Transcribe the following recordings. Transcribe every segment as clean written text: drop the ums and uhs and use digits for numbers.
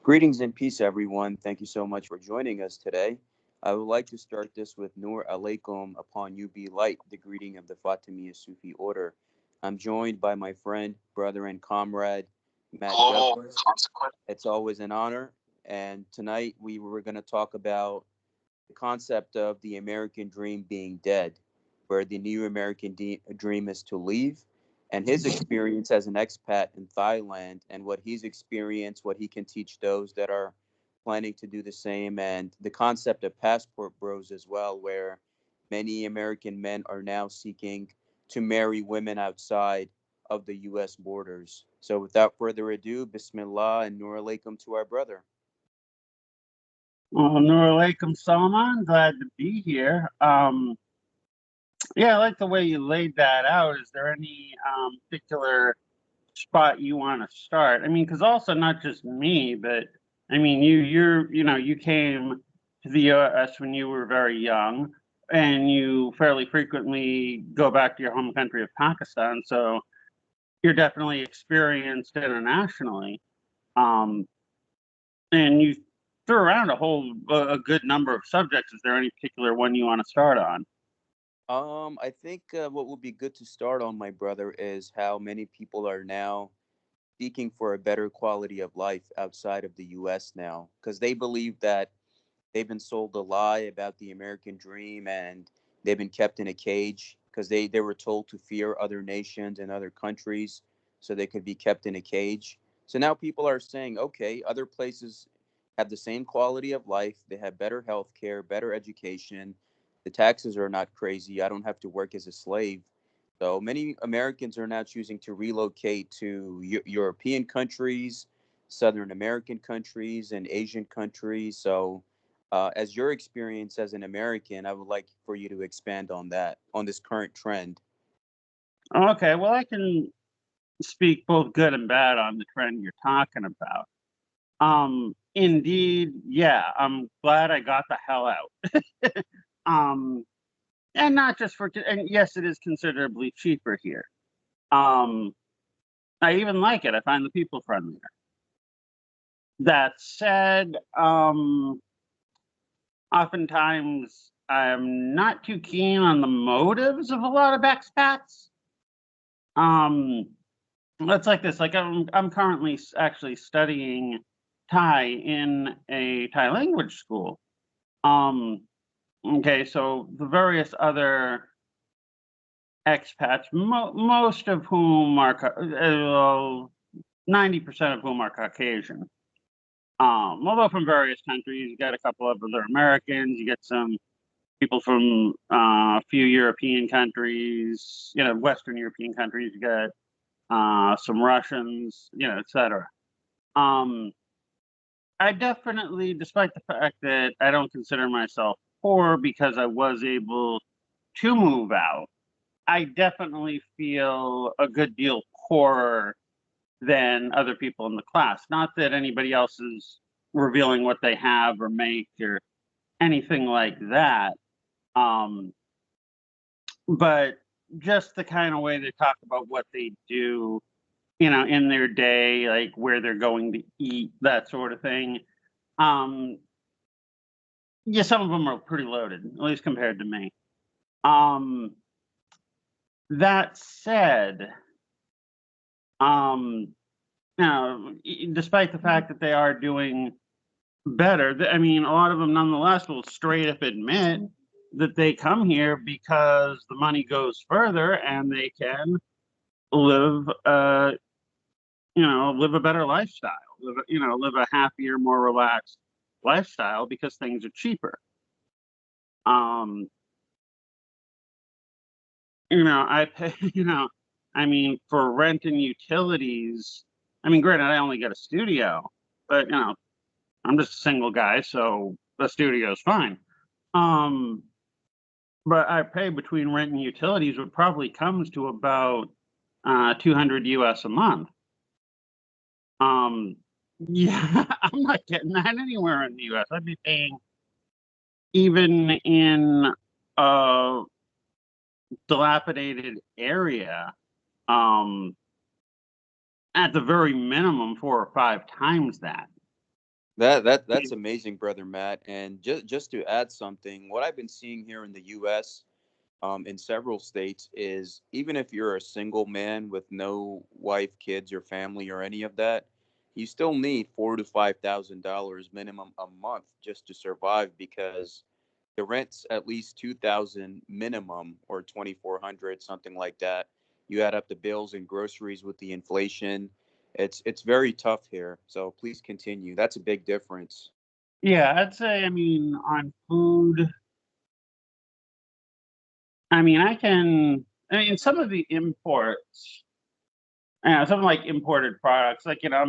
Greetings and peace, everyone. Thank you so much for joining us today. I would like to start this with Nur alaikum upon you be light, the greeting of the Fatimiyya Sufi order. I'm joined by my friend, brother, and comrade, Matt Global Douglas. consequence. It's always an honor. And tonight we were going to talk about the concept of the American dream being dead, where the new American dream is to leave, and his experience as an expat in Thailand, and what he's experienced, what he can teach those that are planning to do the same, and the concept of passport bros as well, where many American men are now seeking to marry women outside of the U.S. borders. So, without further ado, Bismillah and Nur alaikum to our brother. Well, Nur alaikum, Salman. Glad to be here. Yeah, I like the way you laid that out. Is there any particular spot you want to start? I mean, because also not just me, but I mean, you came to the U.S. when you were very young, and you fairly frequently go back to your home country of Pakistan. So you're definitely experienced internationally. Um, and you threw around a good number of subjects. Is there any particular one you want to start on? I think what would be good to start on, my brother, is how many people are now seeking for a better quality of life outside of the U.S. now, because they believe that they've been sold a lie about the American dream, and they've been kept in a cage because they were told to fear other nations and other countries so they could be kept in a cage. So now people are saying, okay, other places have the same quality of life. They have better health care, better education. The taxes are not crazy. I don't have to work as a slave. So many Americans are now choosing to relocate to European countries, Southern American countries, and Asian countries. So, as your experience as an American, I would like for you to expand on that, on this current trend. Okay, well, I can speak both good and bad on the trend you're talking about. Indeed, yeah, I'm glad I got the hell out. um, and not just for, and yes, it is considerably cheaper here. Um, I even like it. I find the people friendlier. That said, oftentimes I'm not too keen on the motives of a lot of expats. Um, it's like this. Like I'm currently actually studying Thai in a Thai language school. Um, okay, so the various other expats, most of whom are 90% of whom are Caucasian. Although from various countries, you got a couple of other Americans, you get some people from a few European countries, Western European countries, you got some Russians, etc. Um, I definitely, despite the fact that I don't consider myself poor because I was able to move out, I definitely feel a good deal poorer than other people in the class. Not that anybody else is revealing what they have or make or anything like that. Um, but just the kind of way they talk about what they do, in their day, like where they're going to eat, that sort of thing. Um, yeah, some of them are pretty loaded, at least compared to me. Um, that said, um, despite the fact that they are doing better, I mean, a lot of them nonetheless will straight up admit that they come here because the money goes further and they can live, live a better lifestyle, live a happier, more relaxed lifestyle because things are cheaper. Um, I pay, I mean, for rent and utilities, I mean, granted, I only get a studio, but, I'm just a single guy, so the studio's fine. Um, but I pay between rent and utilities, what probably comes to about 200 US a month. Um, yeah, I'm not getting that anywhere in the US. I'd be paying even in a dilapidated area, um, at the very minimum 4 or 5 times that. That's amazing, brother Matt. And just to add something, what I've been seeing here in the U.S. In several states is even if you're a single man with no wife, kids, or family, or any of that, you still need $4,000 to $5,000 minimum a month just to survive because the rent's at least 2,000 minimum or 2,400, something like that. You add up the bills and groceries with the inflation. It's very tough here. So please continue. That's a big difference. Yeah, I'd say, I mean, on food, I mean, I mean, some of the imports, some like imported products, like, I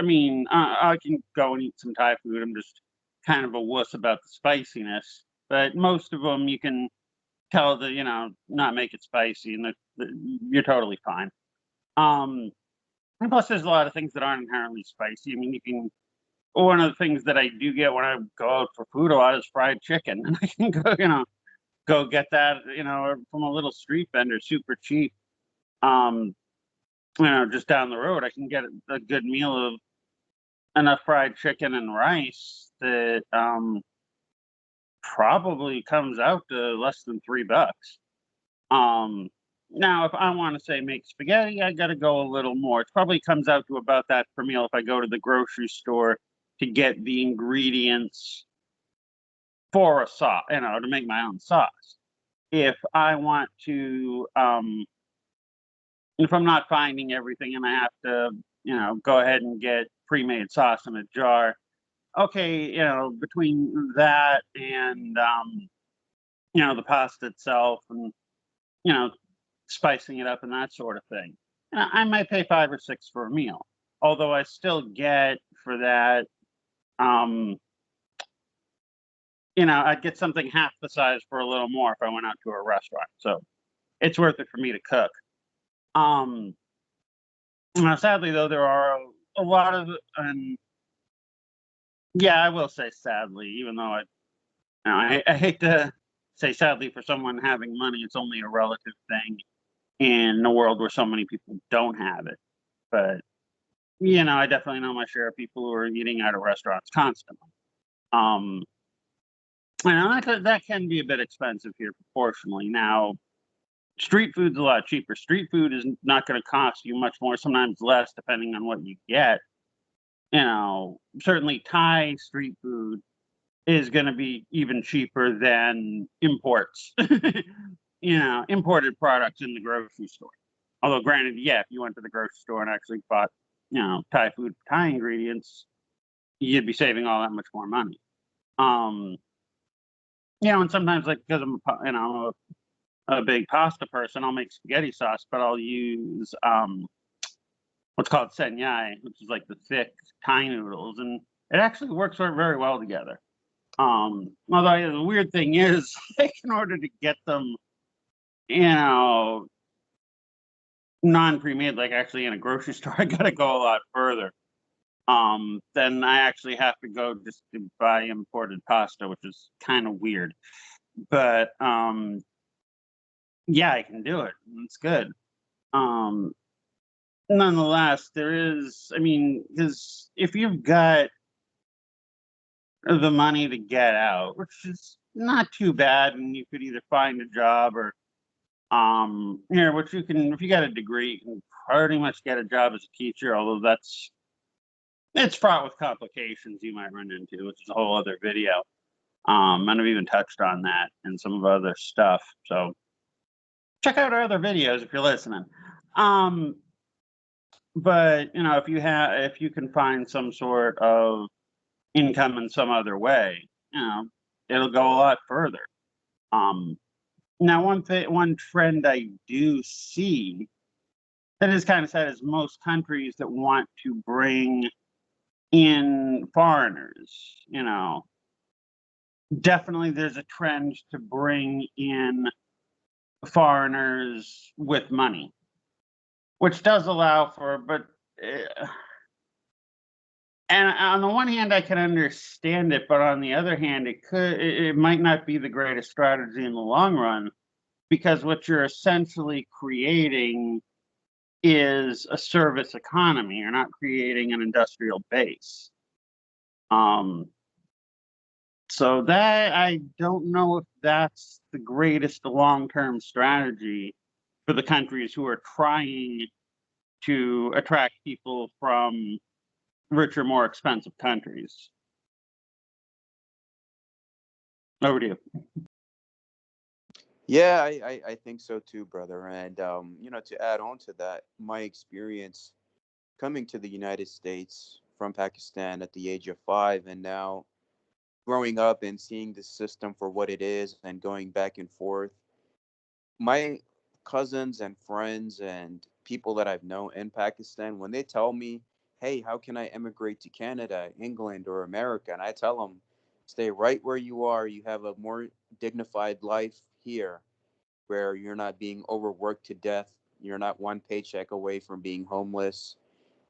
mean, I can go and eat some Thai food. I'm just kind of a wuss about the spiciness, but most of them you can tell that, not make it spicy and you're totally fine. Um, and plus, there's a lot of things that aren't inherently spicy. I mean, one of the things that I do get when I go out for food a lot is fried chicken, and I can go get that, from a little street vendor, super cheap. Um, just down the road, I can get a good meal of enough fried chicken and rice that probably comes out to less than $3. Um, Now, if I want to say make spaghetti, I got to go a little more. It probably comes out to about that per meal if I go to the grocery store to get the ingredients for a sauce, to make my own sauce. If I want to, if I'm not finding everything and I have to, go ahead and get pre-made sauce in a jar, okay, between that and, the pasta itself and, you know, spicing it up and that sort of thing, I might pay 5 or 6 for a meal. Although I still get for that, um, I'd get something half the size for a little more if I went out to a restaurant. So it's worth it for me to cook. Um, Sadly, though, there are a lot of, and yeah, I will say sadly, even though I hate to say sadly for someone having money, it's only a relative thing in a world where so many people don't have it. But I definitely know my share of people who are eating out of restaurants constantly. Um, and that can be a bit expensive here proportionally. Now, street food's a lot cheaper. Street food is not going to cost you much more, sometimes less, depending on what you get. Certainly Thai street food is going to be even cheaper than imports, imported products in the grocery store. Although, granted, yeah, if you went to the grocery store and actually bought, Thai food, Thai ingredients, you'd be saving all that much more money. Um, and sometimes, like, because I'm a big pasta person, I'll make spaghetti sauce, but I'll use what's called senyai, which is like the thick Thai noodles, and it actually works very well together. Although the weird thing is, like, in order to get them, you know, non-pre-made, like actually in a grocery store, I gotta go a lot further. Then I actually have to go just to buy imported pasta, which is kind of weird. But yeah, I can do it. It's good. Um, Nonetheless, there is, I mean, because if you've got the money to get out, which is not too bad, and you could either find a job or, which you can, if you got a degree, you can pretty much get a job as a teacher, although it's fraught with complications you might run into, which is a whole other video. And I've even touched on that and some of other stuff. So check out our other videos if you're listening. Um, but if you can find some sort of income in some other way, it'll go a lot further. Um, Now, one trend I do see that is kind of sad is most countries that want to bring in foreigners. Definitely there's a trend to bring in foreigners with money, which does allow for, but and on the one hand, I can understand it, but on the other hand, it might not be the greatest strategy in the long run because what you're essentially creating is a service economy. You're not creating an industrial base. Um, so that I don't know if that's the greatest long-term strategy for the countries who are trying to attract people from richer, more expensive countries. Over to you. Yeah, I think so too, brother. And to add on to that, my experience coming to the United States from Pakistan at the age of 5, and now growing up and seeing the system for what it is and going back and forth, my cousins and friends and people that I've known in Pakistan, when they tell me, hey, how can I immigrate to Canada, England, or America? And I tell them, stay right where you are. You have a more dignified life here where you're not being overworked to death. You're not one paycheck away from being homeless.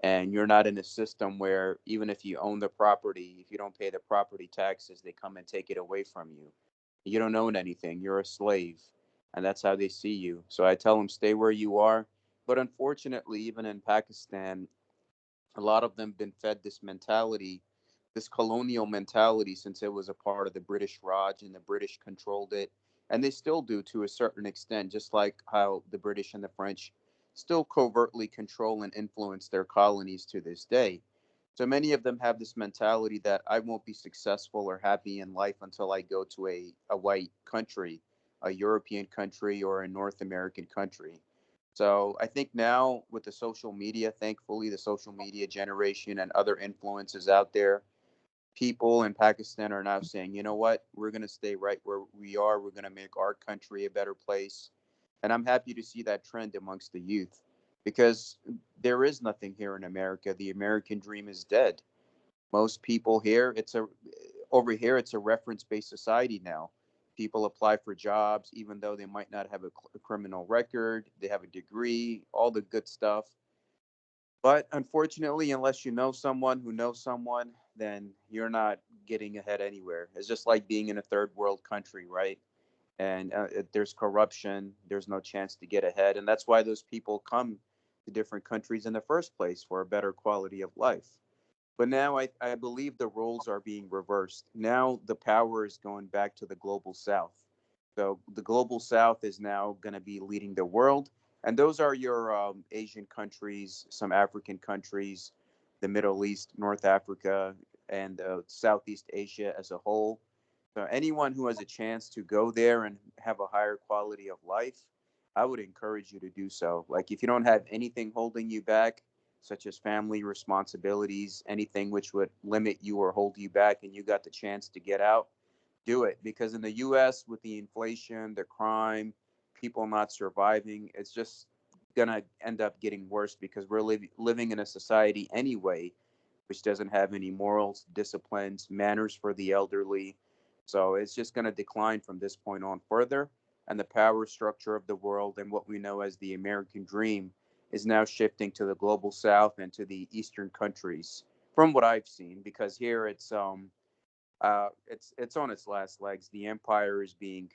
And you're not in a system where even if you own the property, if you don't pay the property taxes, they come and take it away from you. You don't own anything. You're a slave. And that's how they see you. So I tell them, stay where you are. But unfortunately, even in Pakistan, a lot of them been fed this mentality, this colonial mentality, since it was a part of the British Raj and the British controlled it. And they still do to a certain extent, just like how the British and the French still covertly control and influence their colonies to this day. So many of them have this mentality that I won't be successful or happy in life until I go to a white country, a European country, or a North American country. So I think now with the social media, thankfully, the social media generation and other influences out there, people in Pakistan are now saying, you know what, we're going to stay right where we are. We're going to make our country a better place. And I'm happy to see that trend amongst the youth because there is nothing here in America. The American dream is dead. Most people here, over here, it's a reference based society now. People apply for jobs even though they might not have a criminal record, they have a degree, all the good stuff. But unfortunately, unless you know someone who knows someone, then you're not getting ahead anywhere. It's just like being in a third world country, right? And there's corruption, there's no chance to get ahead. And that's why those people come to different countries in the first place for a better quality of life. But now I believe the roles are being reversed. Now the power is going back to the global south. So the global south is now going to be leading the world. And those are your Asian countries, some African countries, the Middle East, North Africa, and Southeast Asia as a whole. So anyone who has a chance to go there and have a higher quality of life, I would encourage you to do so. Like if you don't have anything holding you back, such as family responsibilities, anything which would limit you or hold you back, and you got the chance to get out, do it. Because in the US, with the inflation, the crime, people not surviving, it's just going to end up getting worse because we're living in a society anyway which doesn't have any morals, disciplines, manners for the elderly. So it's just going to decline from this point on further. And the power structure of the world and what we know as the American dream is now shifting to the global south and to the eastern countries from what I've seen because here it's on its last legs. The empire is being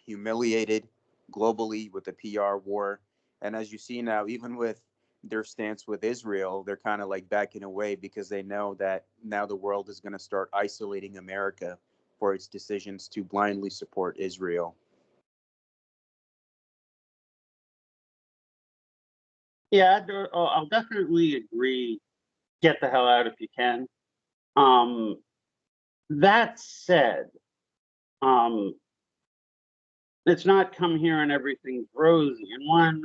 humiliated globally with the PR war. And as you see now, even with their stance with Israel, they're kind of like backing away because they know that now the world is going to start isolating America for its decisions to blindly support Israel. Yeah, I'll definitely agree. Get the hell out if you can. Um, that said, um, it's not come here and everything's rosy. And one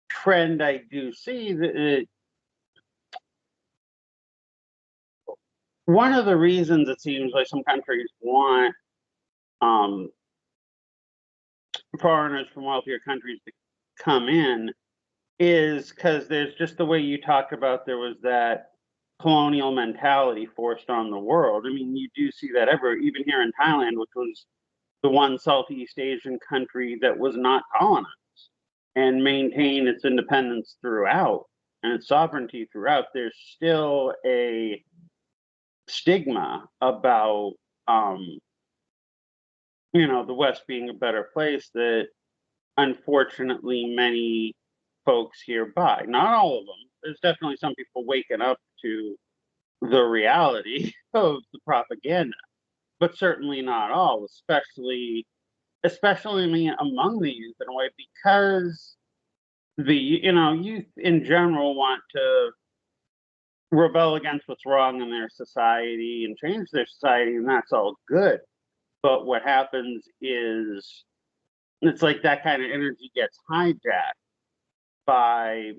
trend I do see that one of the reasons it seems like some countries want um, foreigners from wealthier countries to come in is because there's just the way you talked about there was that colonial mentality forced on the world. I mean, you do see that even here in Thailand, which was the one Southeast Asian country that was not colonized and maintained its independence throughout and its sovereignty throughout. There's still a stigma about um, the West being a better place that unfortunately many folks here buy. Not all of them. There's definitely some people waking up to the reality of the propaganda, but certainly not all, especially among the youth in a way, because the youth in general want to rebel against what's wrong in their society and change their society, and that's all good. But what happens is it's like that kind of energy gets hijacked by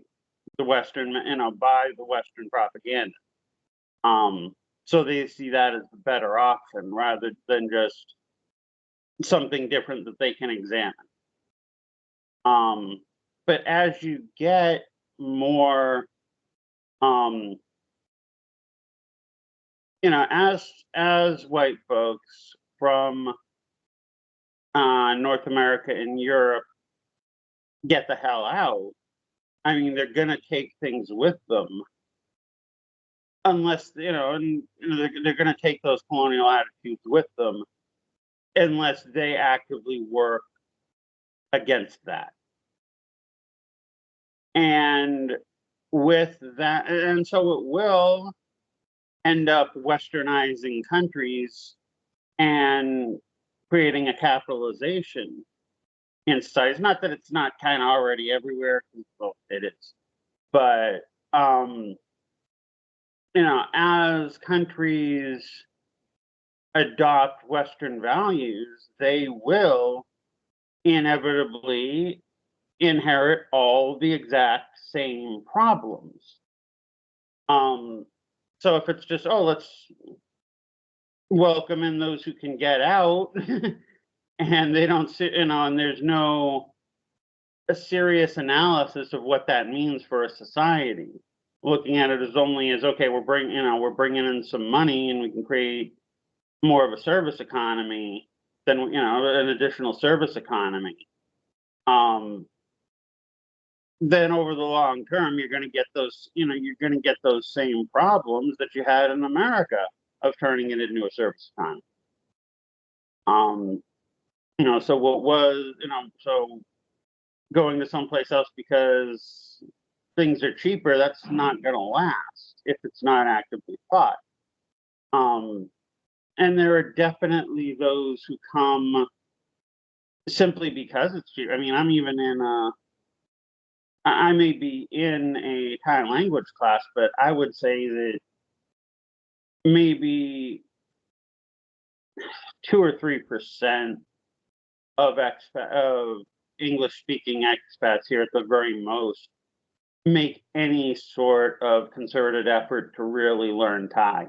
by the Western propaganda. So they see that as the better option rather than just something different that they can examine. Um, but as you get more, um, as white folks from North America and Europe get the hell out, I mean, they're gonna take things with them, unless they're gonna take those colonial attitudes with them, unless they actively work against that. And with that, and so it will end up westernizing countries and creating a capitalization in societies. Not that it's not kind of already everywhere, well, it is. But as countries adopt Western values, they will inevitably inherit all the exact same problems. So if it's just, oh, let's welcome in those who can get out, and they don't sit, and there's no a serious analysis of what that means for a society. Looking at it as only as, okay, we're bringing in some money and we can create more of a service economy than an additional service economy. Then over the long term, you're going to get those same problems that you had in America of turning it into a service economy. So what was, so going to someplace else because things are cheaper, that's not going to last if it's not actively taught. And there are definitely those who come simply because it's cheap. I mean, I may be in a Thai language class, but I would say that maybe 2 or 3% of English speaking expats here at the very most make any sort of concerted effort to really learn Thai.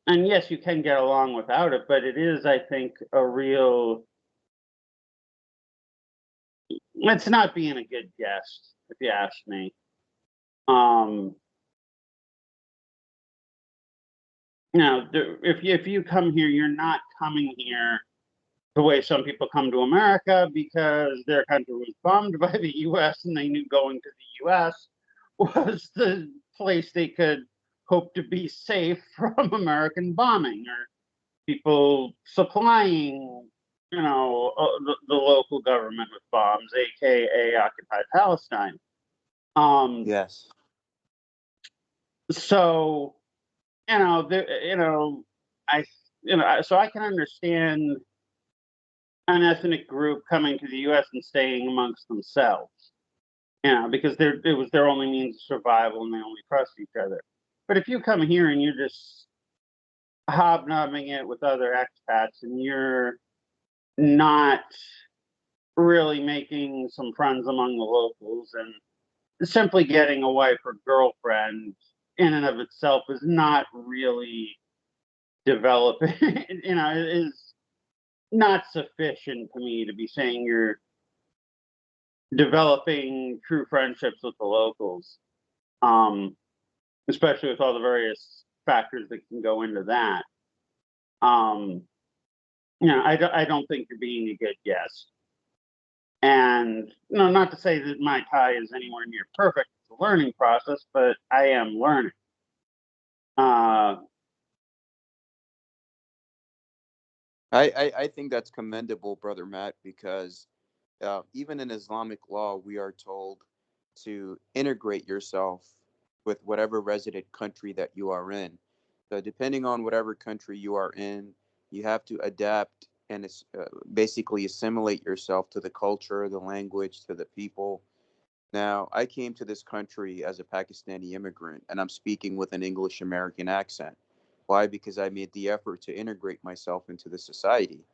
And yes, you can get along without it, but it is, I think, it's not being a good guest, if you ask me. If you come here, you're not coming here the way some people come to America because their country was bombed by the U.S. and they knew going to the U.S. was the place they could hope to be safe from American bombing, or people supplying, the local government with bombs, aka occupied Palestine. Yes. So, so I can understand an ethnic group coming to the U.S. and staying amongst themselves, because it was their only means of survival and they only trust each other. But if you come here and you're just hobnobbing it with other expats and you're not really making some friends among the locals, and simply getting a wife or girlfriend in and of itself is not really developing, is not sufficient to me to be saying you're developing true friendships with the locals, especially with all the various factors that can go into that. I don't think you're being a good guest. And not to say that my Thai is anywhere near perfect. It's a learning process, but I am learning. I think that's commendable, brother Matt, because even in Islamic law, we are told to integrate yourself with whatever resident country that you are in. So depending on whatever country you are in, you have to adapt and basically assimilate yourself to the culture, the language, to the people. Now, I came to this country as a Pakistani immigrant, and I'm speaking with an English American accent. Why? Because I made the effort to integrate myself into the society.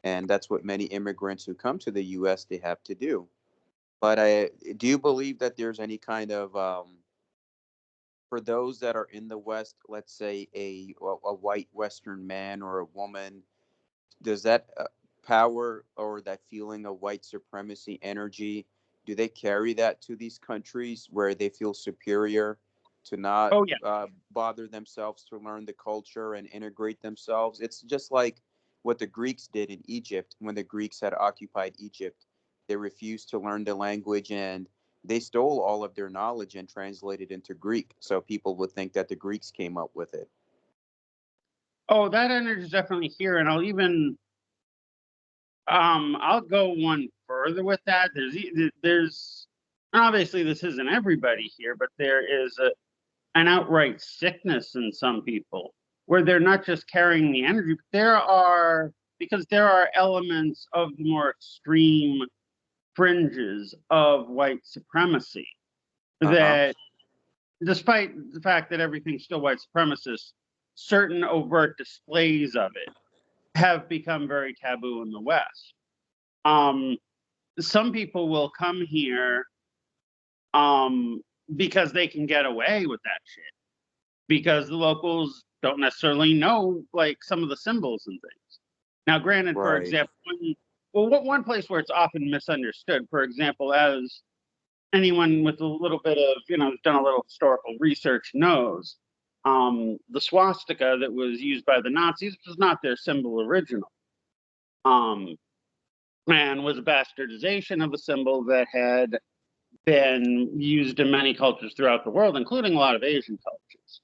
And that's what many immigrants who come to the US they have to do. But I do you believe that there's any kind of for those that are in the West, let's say a white Western man or a woman, does that power or that feeling of white supremacy energy, do they carry that to these countries where they feel superior to not Oh yeah. bother themselves to learn the culture and integrate themselves? It's just like what the Greeks did in Egypt when the Greeks had occupied Egypt. They refused to learn the language and they stole all of their knowledge and translated into Greek. So people would think that the Greeks came up with it. Oh, that energy is definitely here, and I'll go one further with that. There's obviously this isn't everybody here, but there is an outright sickness in some people where they're not just carrying the energy, but there are elements of the more extreme fringes of white supremacy Uh huh. that, despite the fact that everything's still white supremacist, certain overt displays of it have become very taboo in the West. Um, some people will come here um, because they can get away with that shit because the locals don't necessarily know like some of the symbols and things. Now, granted, for Right. example, one place where it's often misunderstood, for example, as anyone with a little bit of done a little historical research knows, the swastika that was used by the Nazis was not their symbol original. Um, and was a bastardization of a symbol that had been used in many cultures throughout the world, including a lot of Asian cultures.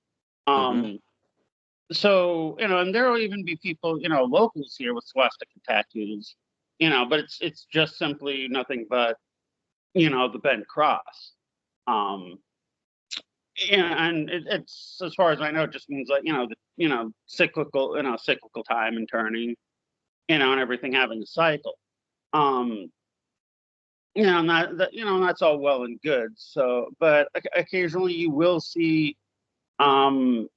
Mm-hmm. Um, so and there will even be people, locals here with swastika tattoos, but it's just simply nothing but the bent cross. Um, and it's as far as I know, it just means like cyclical time and turning, and everything having a cycle. Um, and that's all well and good. So, but occasionally you will see, um,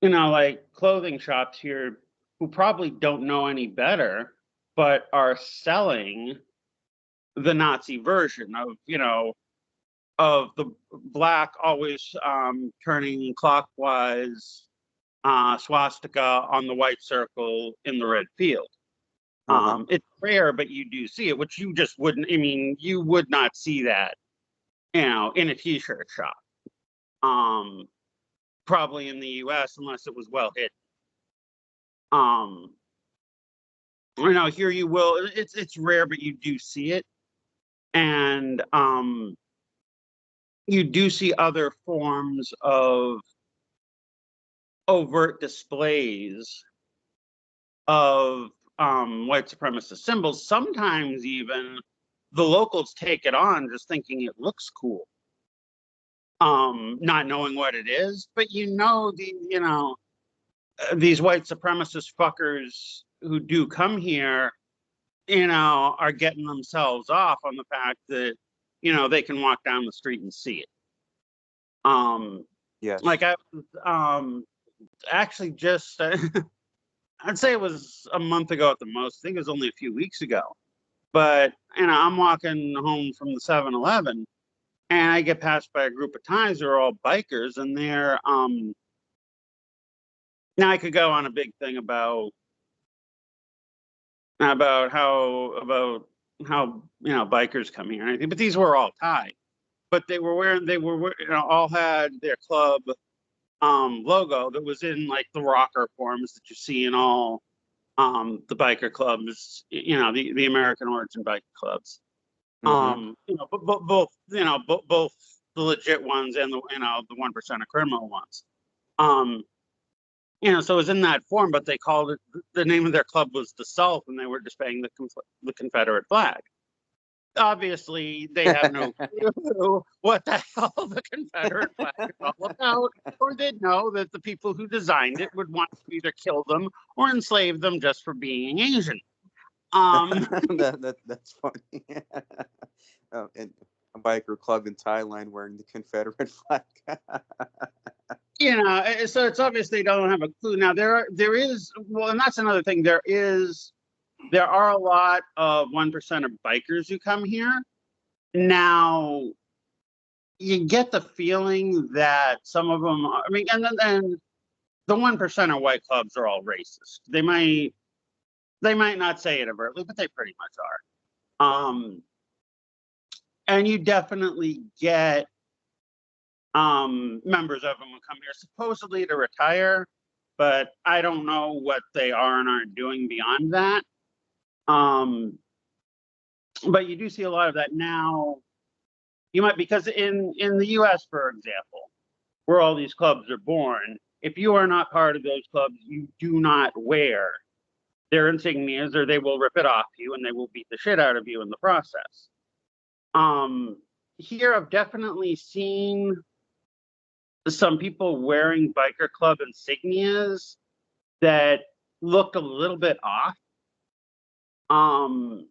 like clothing shops here who probably don't know any better, but are selling the Nazi version of the black always turning clockwise swastika on the white circle in the red field. Uh-huh. It's rare, but you do see it, which you just wouldn't. I mean, you would not see that, in a t-shirt shop. Um, Probably in the U.S. unless it was well hidden. Um, Here you will. It's rare, but you do see it, and you do see other forms of overt displays of white supremacist symbols. Sometimes even the locals take it on, just thinking it looks cool, not knowing what it is. But these white supremacist fuckers who do come here, are getting themselves off on the fact that they can walk down the street and see it. Um, Yes. like I actually just I'd say it was a month ago at the most. I think it was only a few weeks ago. But I'm walking home from the 7-Eleven, and I get passed by a group of Thais who are all bikers, and they're now I could go on a big thing about how bikers come here and everything, but these were all Thai. But all had their club logo that was in like the rocker forms that you see in all the biker clubs, the American origin biker clubs. Mm-hmm. Both, both the legit ones and the 1% of criminal ones. Um, so it was in that form, but they called it, the name of their club was the South, and they were displaying the Confederate flag. obviously they have no clue what the hell the Confederate flag is all about, or they'd know that the people who designed it would want to either kill them or enslave them just for being Asian. Um, That's funny. And a biker club in Thailand wearing the Confederate flag. so it's obvious they don't have a clue. Now there is, well, and that's another thing. There are a lot of 1% of bikers who come here. Now, you get the feeling that some of them, I mean, and then the 1% of white clubs are all racist. They might not say it overtly, but they pretty much are. And you definitely get members of them who come here supposedly to retire, but I don't know what they are and aren't doing beyond that. But you do see a lot of that now. You might, because in the US, for example, where all these clubs are born, if you are not part of those clubs, you do not wear their insignias, or they will rip it off you and they will beat the shit out of you in the process. Here I've definitely seen some people wearing biker club insignias that looked a little bit off. From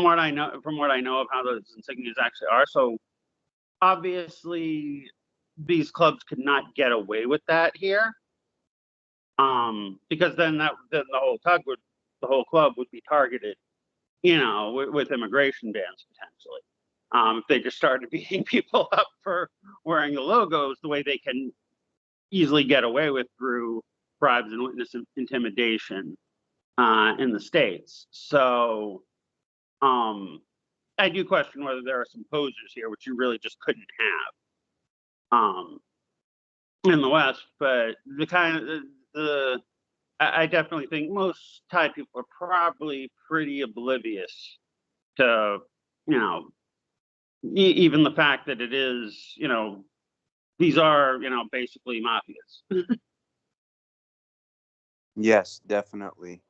what I know of how those insignias actually are. So obviously these clubs could not get away with that here. Because then the whole club would be targeted, with immigration bans potentially. If they just started beating people up for wearing the logos the way they can easily get away with through bribes and witness intimidation in the States. So I do question whether there are some posers here, which you really just couldn't have in the West. But I definitely think most Thai people are probably pretty oblivious to, even the fact that it is, these are, basically mafias. Yes, definitely.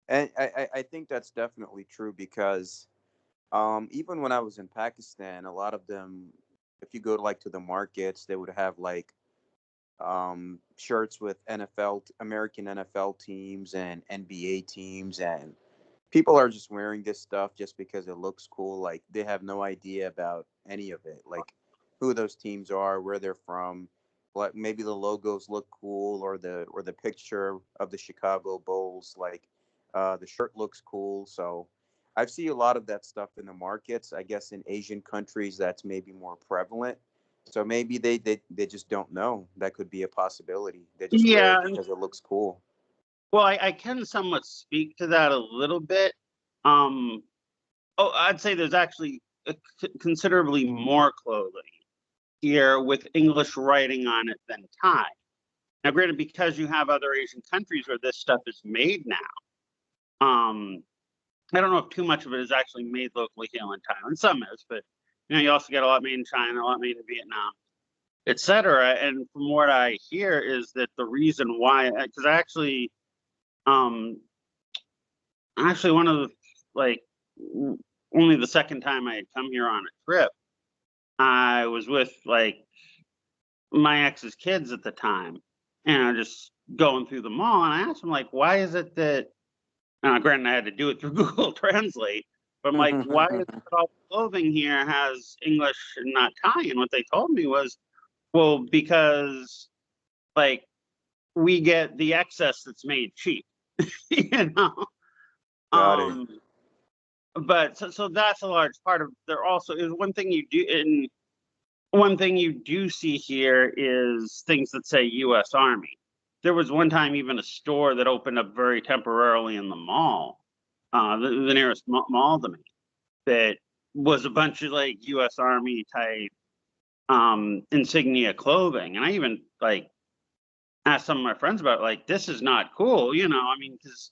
And I think that's definitely true because even when I was in Pakistan, a lot of them, if you go to the markets, they would have shirts with American NFL teams and NBA teams, and people are just wearing this stuff just because it looks cool. Like they have no idea about any of it, like who those teams are, where they're from. Like maybe the logos look cool, or the picture of the Chicago Bulls, the shirt looks cool. So I've seen a lot of that stuff in the markets. I guess in Asian countries that's maybe more prevalent. So maybe they just don't know. That could be a possibility. They just wear it Yeah. because it looks cool. Well, I can somewhat speak to that a little bit. Um, I'd say there's actually considerably more clothing here with English writing on it than Thai. Now, granted, because you have other Asian countries where this stuff is made now, I don't know if too much of it is actually made locally here in Thailand. Some is, but you also get a lot made in China, a lot made in Vietnam, etc. And from what I hear is that the reason why, because um, one of the only the second time I had come here on a trip, I was with my ex's kids at the time, and just going through the mall, and I asked them why is it that? Granted, I had to do it through Google Translate, but I'm like, why is it that all the clothing here has English and not Thai? And what they told me was, well, because we get the excess that's made cheap, you know. Got it. Um, but so that's a large part of. There also is one thing you do, and one thing you do see here is things that say U.S. Army. There was one time even a store that opened up very temporarily in the mall, the nearest mall to me, that was a bunch of U.S. Army type insignia clothing, and I even asked some of my friends about this is not cool, I mean, because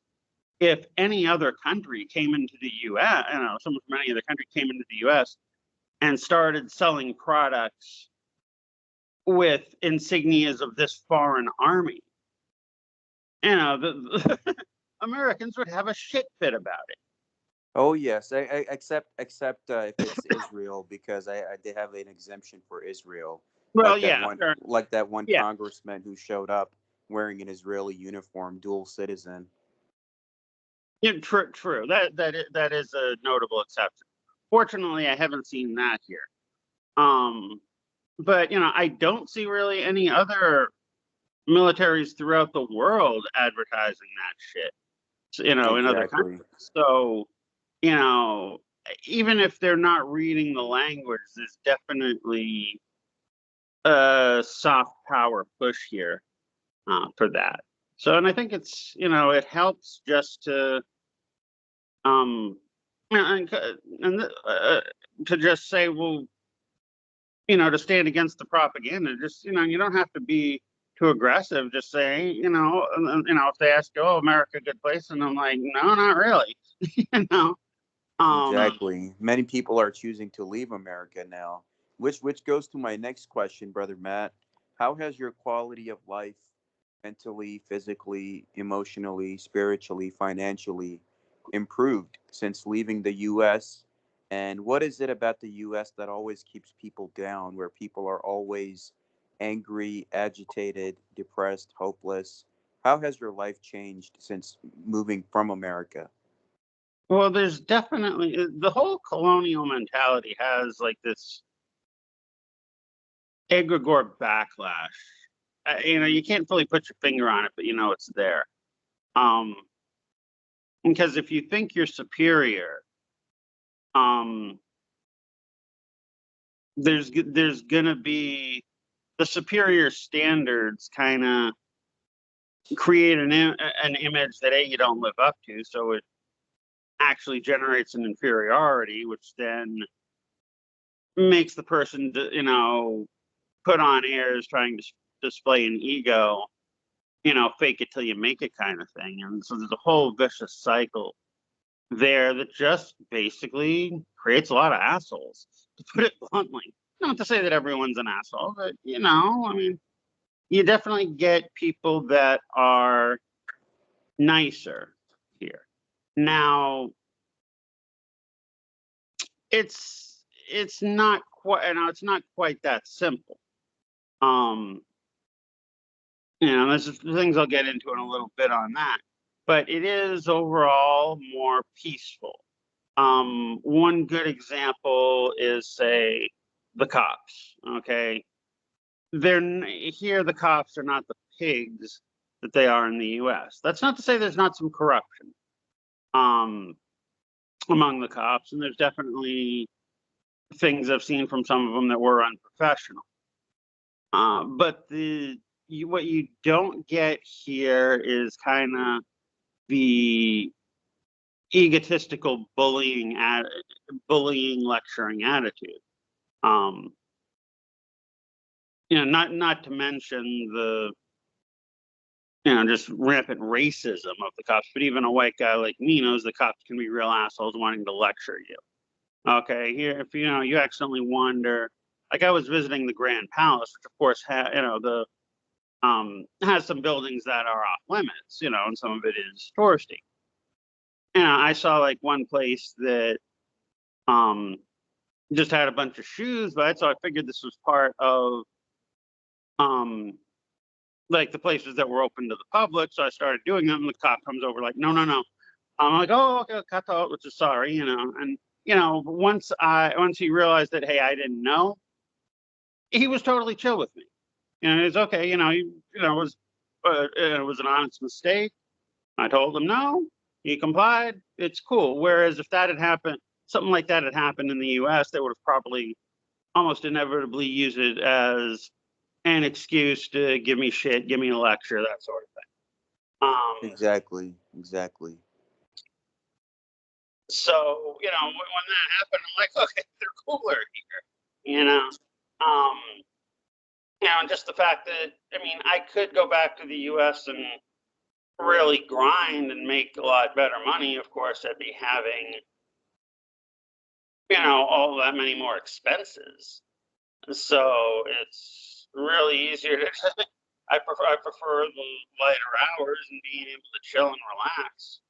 if any other country came into the U.S., someone from any other country came into the U.S. and started selling products with insignias of this foreign army, the Americans would have a shit fit about it. Oh yes, except if it's Israel, because they have an exemption for Israel, Well, yeah, fair, like that one yeah, congressman who showed up wearing an Israeli uniform, dual citizen. yeah, true. That is a notable exception. Fortunately, I haven't seen that here. Um, but I don't see really any other militaries throughout the world advertising that shit. In other Exactly. countries. So, you know, even if they're not reading the language, there's definitely a soft power push here for that. So, and I think it helps just to um and, to just say, well, to stand against the propaganda. Just you don't have to be too aggressive. Just say, if they ask you, "Oh, America, good place," and I'm like, "No, not really," you know. Um, Exactly. Many people are choosing to leave America now, which goes to my next question, brother Matt. How has your quality of life, mentally, physically, emotionally, spiritually, financially, improved since leaving the U.S.? And what is it about the U.S. that always keeps people down, where people are always angry, agitated, depressed, hopeless? How has your life changed since moving from America? well, there's definitely the whole colonial mentality has like this egregore backlash. You can't fully put your finger on it, but it's there. Um, because if you think you're superior, um, there's gonna be the superior standards kind of create an image that you don't live up to, so it actually generates an inferiority, which then makes the person put on airs, trying to display an ego, fake it till you make it kind of thing. And so there's a whole vicious cycle there that just basically creates a lot of assholes, to put it bluntly. Not to say that everyone's an asshole, but I mean, you definitely get people that are nicer here. Now, it's not quite, it's not quite that simple. Um, there's things I'll get into in a little bit on that, but it is overall more peaceful. One good example is, say, the cops. Okay, here. The cops are not the pigs that they are in the U.S. That's not to say there's not some corruption um, among the cops, and there's definitely things I've seen from some of them that were unprofessional. But what you don't get here is kind of the egotistical bullying lecturing attitude. Um, not to mention the just rampant racism of the cops. But even a white guy like me knows the cops can be real assholes wanting to lecture you. Okay, here if you accidentally wander, like I was visiting the Grand Palace, which of course the has some buildings that are off limits, and some of it is touristy. I saw like one place that um just had a bunch of shoes, but so I figured this was part of um like the places that were open to the public. So I started doing them. And the cop comes over like, no, no, no. I'm like, oh, okay, cut out, which is sorry, and once he realized that, hey, I didn't know, he was totally chill with me. It's okay. It was an honest mistake. I told him no. He complied. It's cool. Whereas if that had happened, something like that had happened in the U.S., they would have probably almost inevitably used it as an excuse to give me shit, give me a lecture, that sort of thing. Exactly. Exactly. So when that happened, I'm like, okay, they're cooler here. Um, and just the fact that I mean, I could go back to the U.S. and really grind and make a lot better money. Of course, I'd be having all that many more expenses. So it's really easier to I prefer the lighter hours and being able to chill and relax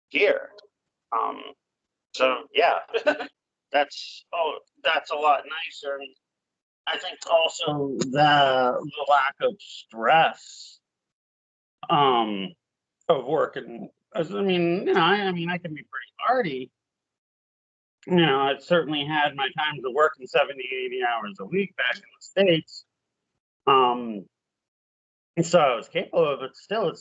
here. Um, so yeah, that's a lot nicer. And I think also the lack of stress um of working. I mean, I mean, I can be pretty hardy. I've certainly had my times of working 70, 80 hours a week back in the States. Um, and so I was capable of it. Still,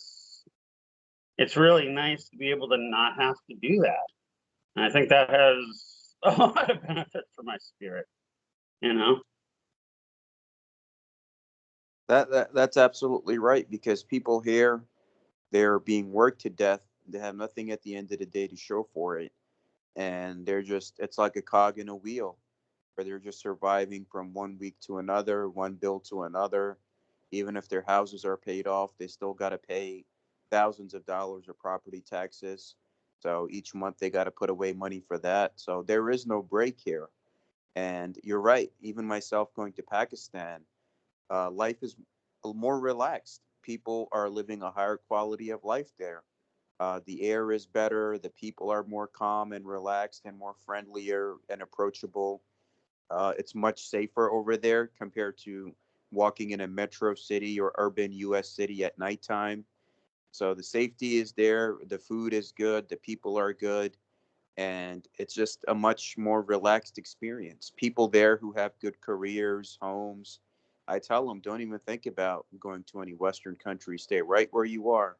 it's really nice to be able to not have to do that. And I think that has a lot of benefits for my spirit, you know? That's absolutely right because people here, they're being worked to death. They have nothing at the end of the day to show for it, and they're just it's like a cog in a wheel where they're just surviving from one week to another, one bill to another. Even if their houses are paid off, they still got to pay thousands of dollars of property taxes. So each month they got to put away money for that. So there is no break here. And you're right. Even myself going to Pakistan, life is more relaxed. People are living a higher quality of life there. The air is better. The people are more calm and relaxed and more friendlier and approachable. It's much safer over there compared to walking in a metro city or urban US city at nighttime. So the safety is there, the food is good, the people are good, and it's just a much more relaxed experience. People there who have good careers, homes, I tell them don't even think about going to any Western country. Stay right where you are.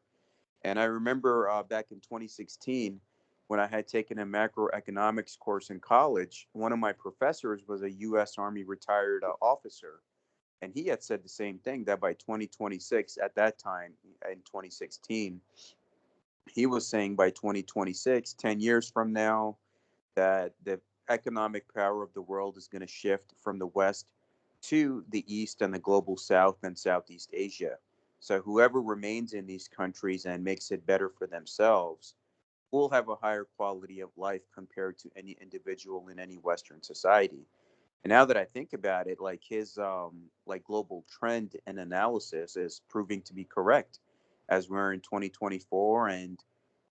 And I remember back in 2016, when I had taken a macroeconomics course in college, one of my professors was a U.S. Army retired officer. And he had said the same thing that by 2026, at that time in 2016, he was saying by 2026, 10 years from now, that the economic power of the world is going to shift from the West to the East and the global South and Southeast Asia. So whoever remains in these countries and makes it better for themselves will have a higher quality of life compared to any individual in any Western society. And now that I think about it, like his like global trend and analysis is proving to be correct as we're in 2024 and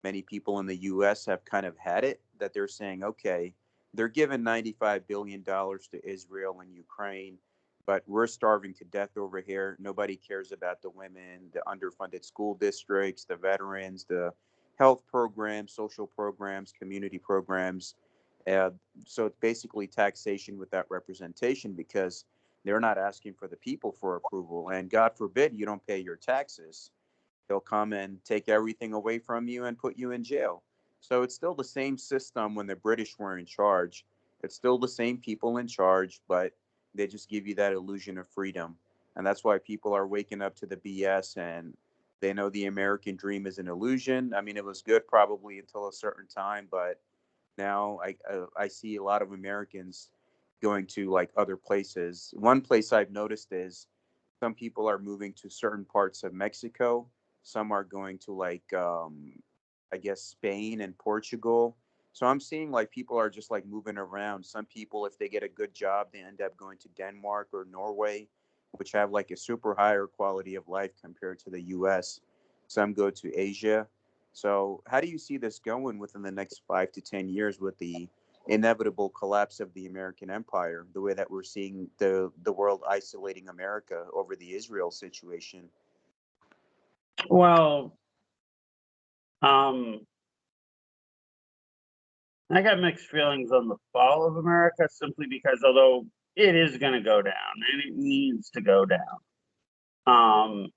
many people in the US have kind of had it that they're saying, okay, they're giving $95 billion to Israel and Ukraine, but we're starving to death over here. Nobody cares about the women, the underfunded school districts, the veterans, the health programs, social programs, community programs. Uh, so it's basically taxation without representation because they're not asking for the people for approval. And God forbid you don't pay your taxes, they'll come and take everything away from you and put you in jail. So it's still the same system when the British were in charge. It's still the same people in charge, but they just give you that illusion of freedom. And that's why people are waking up to the BS and they know the American dream is an illusion. I mean, it was good probably until a certain time, but now I see a lot of Americans going to like other places. One place I've noticed is some people are moving to certain parts of Mexico. Some are going to like I guess Spain and Portugal. So I'm seeing like people are just like moving around. Some people, if they get a good job, they end up going to Denmark or Norway, which have like a super higher quality of life compared to the US. Some go to Asia. So how do you see this going within the next 5 to 10 years with the inevitable collapse of the American empire, the way that we're seeing the world isolating America over the Israel situation? Well, um, I got mixed feelings on the fall of America simply because although it is going to go down and it needs to go down, um,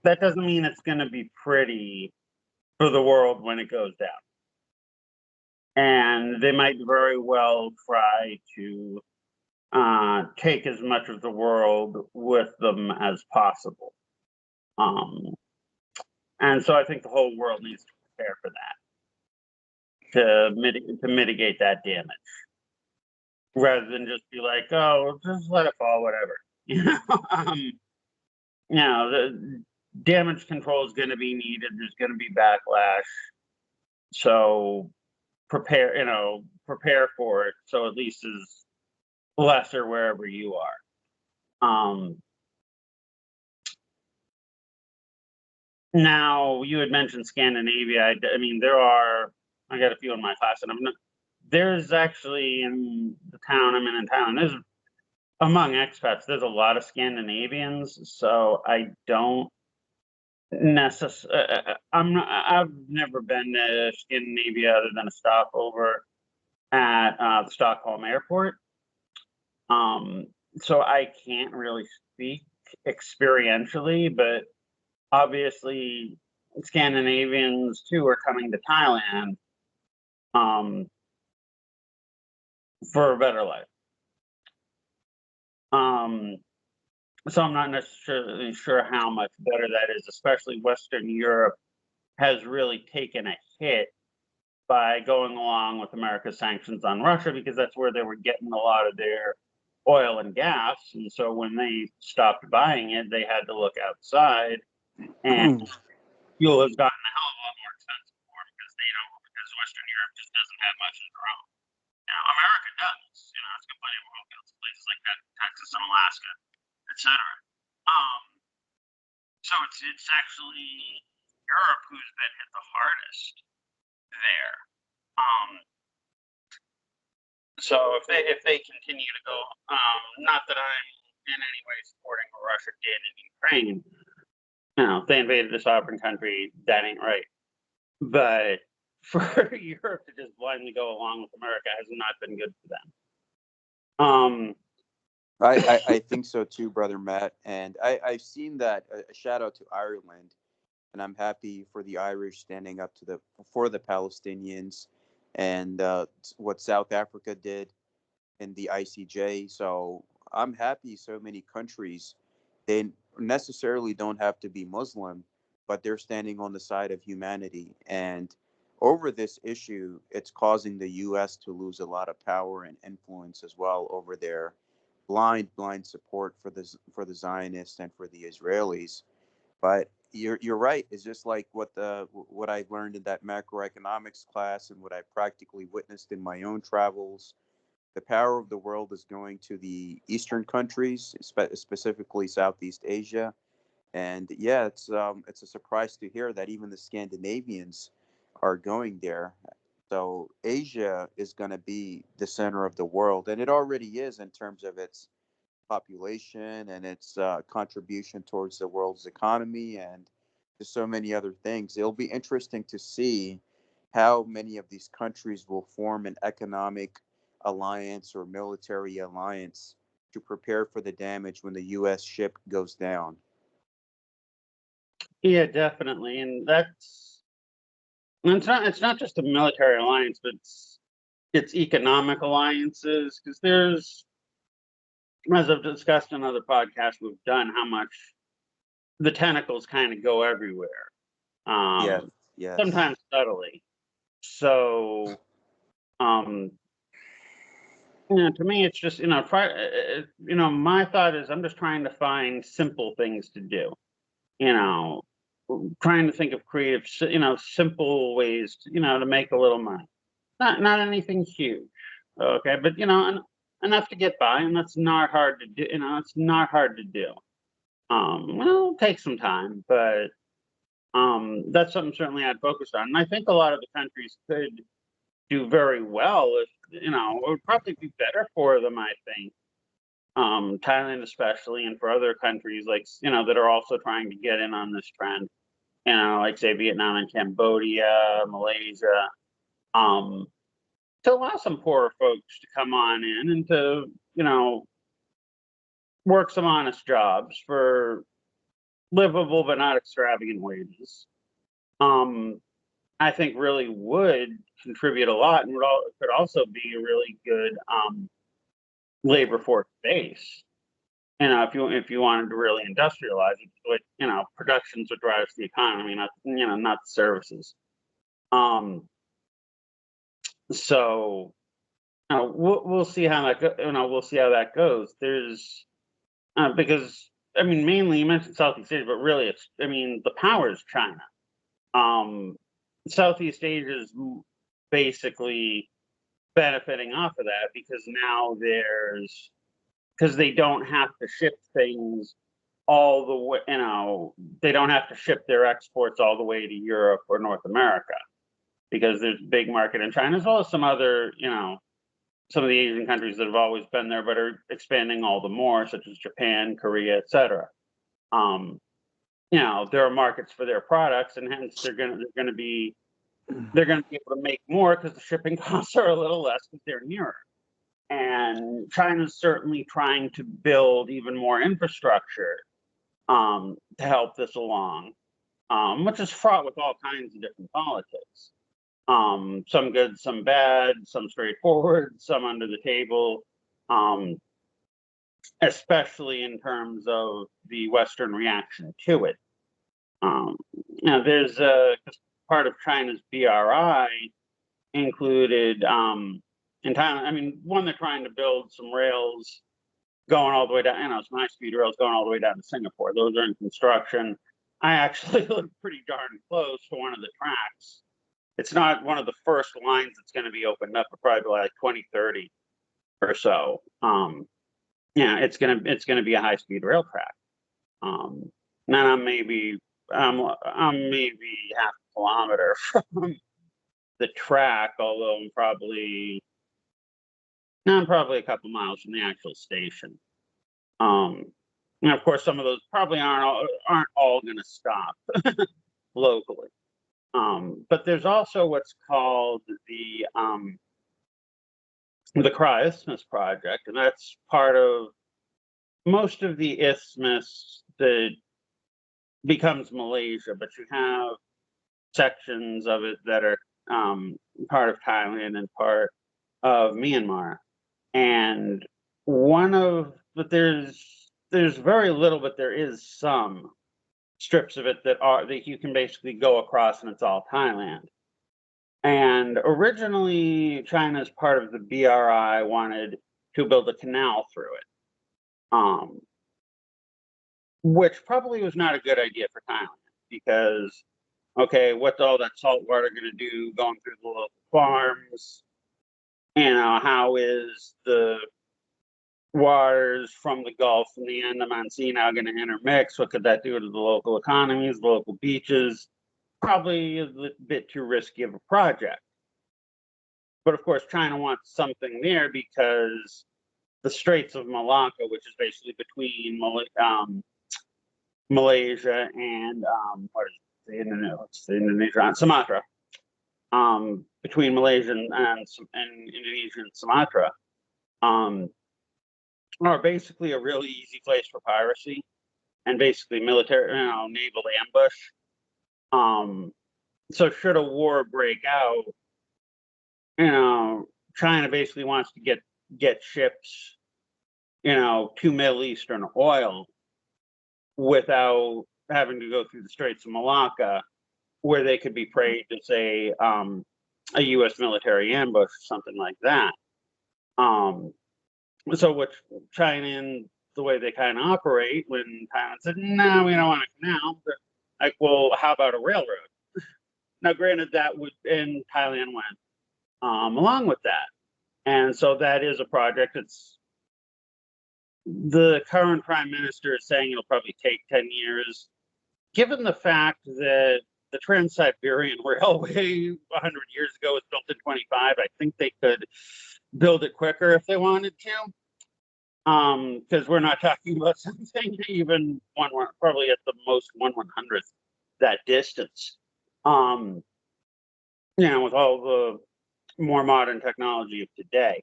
that doesn't mean it's going to be pretty for the world when it goes down. And they might very well try to take as much of the world with them as possible. Um, and so I think the whole world needs to prepare for that to mitigate that damage, rather than just be like, oh, just let it fall, whatever. The damage control is going to be needed. There's going to be backlash. So prepare for it. So at least is lesser wherever you are. Um, Now, you had mentioned Scandinavia. I mean, I got a few in my class, and there's actually in the town I'm in Thailand, there's among expats, there's a lot of Scandinavians. So I don't necessarily, I've never been to Scandinavia other than a stopover at the Stockholm airport. So I can't really speak experientially, but obviously Scandinavians too are coming to Thailand um, for a better life. Um, so I'm not necessarily sure how much better that is, especially Western Europe has really taken a hit by going along with America's sanctions on Russia, because that's where they were getting a lot of their oil and gas. And so when they stopped buying it, they had to look outside, and fuel has gotten a hell of a lot more expensive for them because Western Europe just doesn't have much of their own. Now, America does. It's got plenty of oil fields, places like that, Texas and Alaska, etc. Um, so it's actually Europe who's been hit the hardest there. Um, so if they continue to go, not that I'm in any way supporting what Russia did in Ukraine. If they invaded a sovereign country, that ain't right. But for Europe to just blindly go along with America has not been good for them. I think so too, brother Matt. And I've seen that. A shout out to Ireland, and I'm happy for the Irish standing up to the Palestinians, and what South Africa did in the ICJ. So I'm happy so many countries, they necessarily don't have to be Muslim, but they're standing on the side of humanity. And over this issue, it's causing the U.S. to lose a lot of power and influence as well over their blind support for the Zionists and for the Israelis. But you're right. It's just like what I learned in that macroeconomics class and what I practically witnessed in my own travels. The power of the world is going to the eastern countries, specifically Southeast Asia. And yeah, it's a surprise to hear that even the Scandinavians are going there. So Asia is going to be the center of the world, and it already is in terms of its population and its contribution towards the world's economy and just so many other things. It'll be interesting to see how many of these countries will form an economic alliance or military alliance to prepare for the damage when the U.S. ship goes down. Yeah, definitely, and it's not just a military alliance, but it's economic alliances, because there's, as I've discussed in other podcasts we've done, how much the tentacles kind of go everywhere, Yes, um, yes. sometimes subtly. So, um, to me, it's just my thought is I'm just trying to find simple things to do. You know, trying to think of creative, simple ways to make a little money. Not anything huge, okay, but enough to get by, and that's not hard to do. It's not hard to do. Well, it'll take some time, but that's something certainly I'd focus on. And I think a lot of the countries could do very well if it would probably be better for them. I think Thailand especially, and for other countries like that are also trying to get in on this trend. Like say Vietnam and Cambodia, Malaysia. Um, to allow some poorer folks to come on in and to work some honest jobs for livable but not extravagant wages. Um, I think really would contribute a lot, and could also be a really good labor force base. If you wanted to really industrialize it, but production's what drives the economy, not the services. Um, so we'll see how we'll see how that goes. There's because mainly you mentioned Southeast Asia, but really the power is China. Um, Southeast Asia is basically benefiting off of that, because now because they don't have to ship things all the way, they don't have to ship their exports all the way to Europe or North America because there's a big market in China, as well as some other, some of the Asian countries that have always been there but are expanding all the more, such as Japan, Korea, etc. There are markets for their products, and hence they're gonna be able to make more because the shipping costs are a little less because they're nearer. And China's certainly trying to build even more infrastructure to help this along, which is fraught with all kinds of different politics. Some good, some bad, some straightforward, some under the table, especially in terms of the Western reaction to it. There's part of China's BRI included in Thailand. One, they're trying to build some rails going all the way down, some high-speed rails going all the way down to Singapore. Those are in construction. I actually live pretty darn close to one of the tracks. It's not one of the first lines that's going to be opened up, but probably like 2030 or so. It's gonna be a high-speed rail track. And I'm maybe half a kilometer from the track, although I'm probably a couple miles from the actual station. And of course, some of those probably aren't all going to stop locally. But there's also what's called the Isthmus project, and that's part of most of the isthmus that becomes Malaysia, but you have sections of it that are part of Thailand and part of Myanmar. And but there's very little, but there is some strips of it that you can basically go across, and it's all Thailand. And originally, China, as part of the BRI, wanted to build a canal through it, which probably was not a good idea for Thailand because, okay, what's all that salt water going to do going through the local farms? How is the waters from the Gulf and the Andaman Sea now going to intermix? What could that do to the local economies, the local beaches? Probably a bit too risky of a project. But of course, China wants something there because the Straits of Malacca, which is basically between Malaysia and Sumatra. Between Malaysia and Indonesia and Sumatra, are basically a really easy place for piracy and basically military, naval ambush. So should a war break out, China basically wants to get ships, to Middle Eastern oil without having to go through the Straits of Malacca, where they could be preyed to, say, a U.S. military ambush or something like that. So what China, and the way they kind of operate, when Thailand said, no, we don't want a canal, they're like, well, how about a railroad? Now, granted, and Thailand went along with that. And so that is a project. The current prime minister is saying it'll probably take 10 years. Given the fact that the Trans-Siberian Railway 100 years ago was built in 25, I think they could build it quicker if they wanted to. Because we're not talking about something even probably at the most 1/100th that distance. With all the more modern technology of today.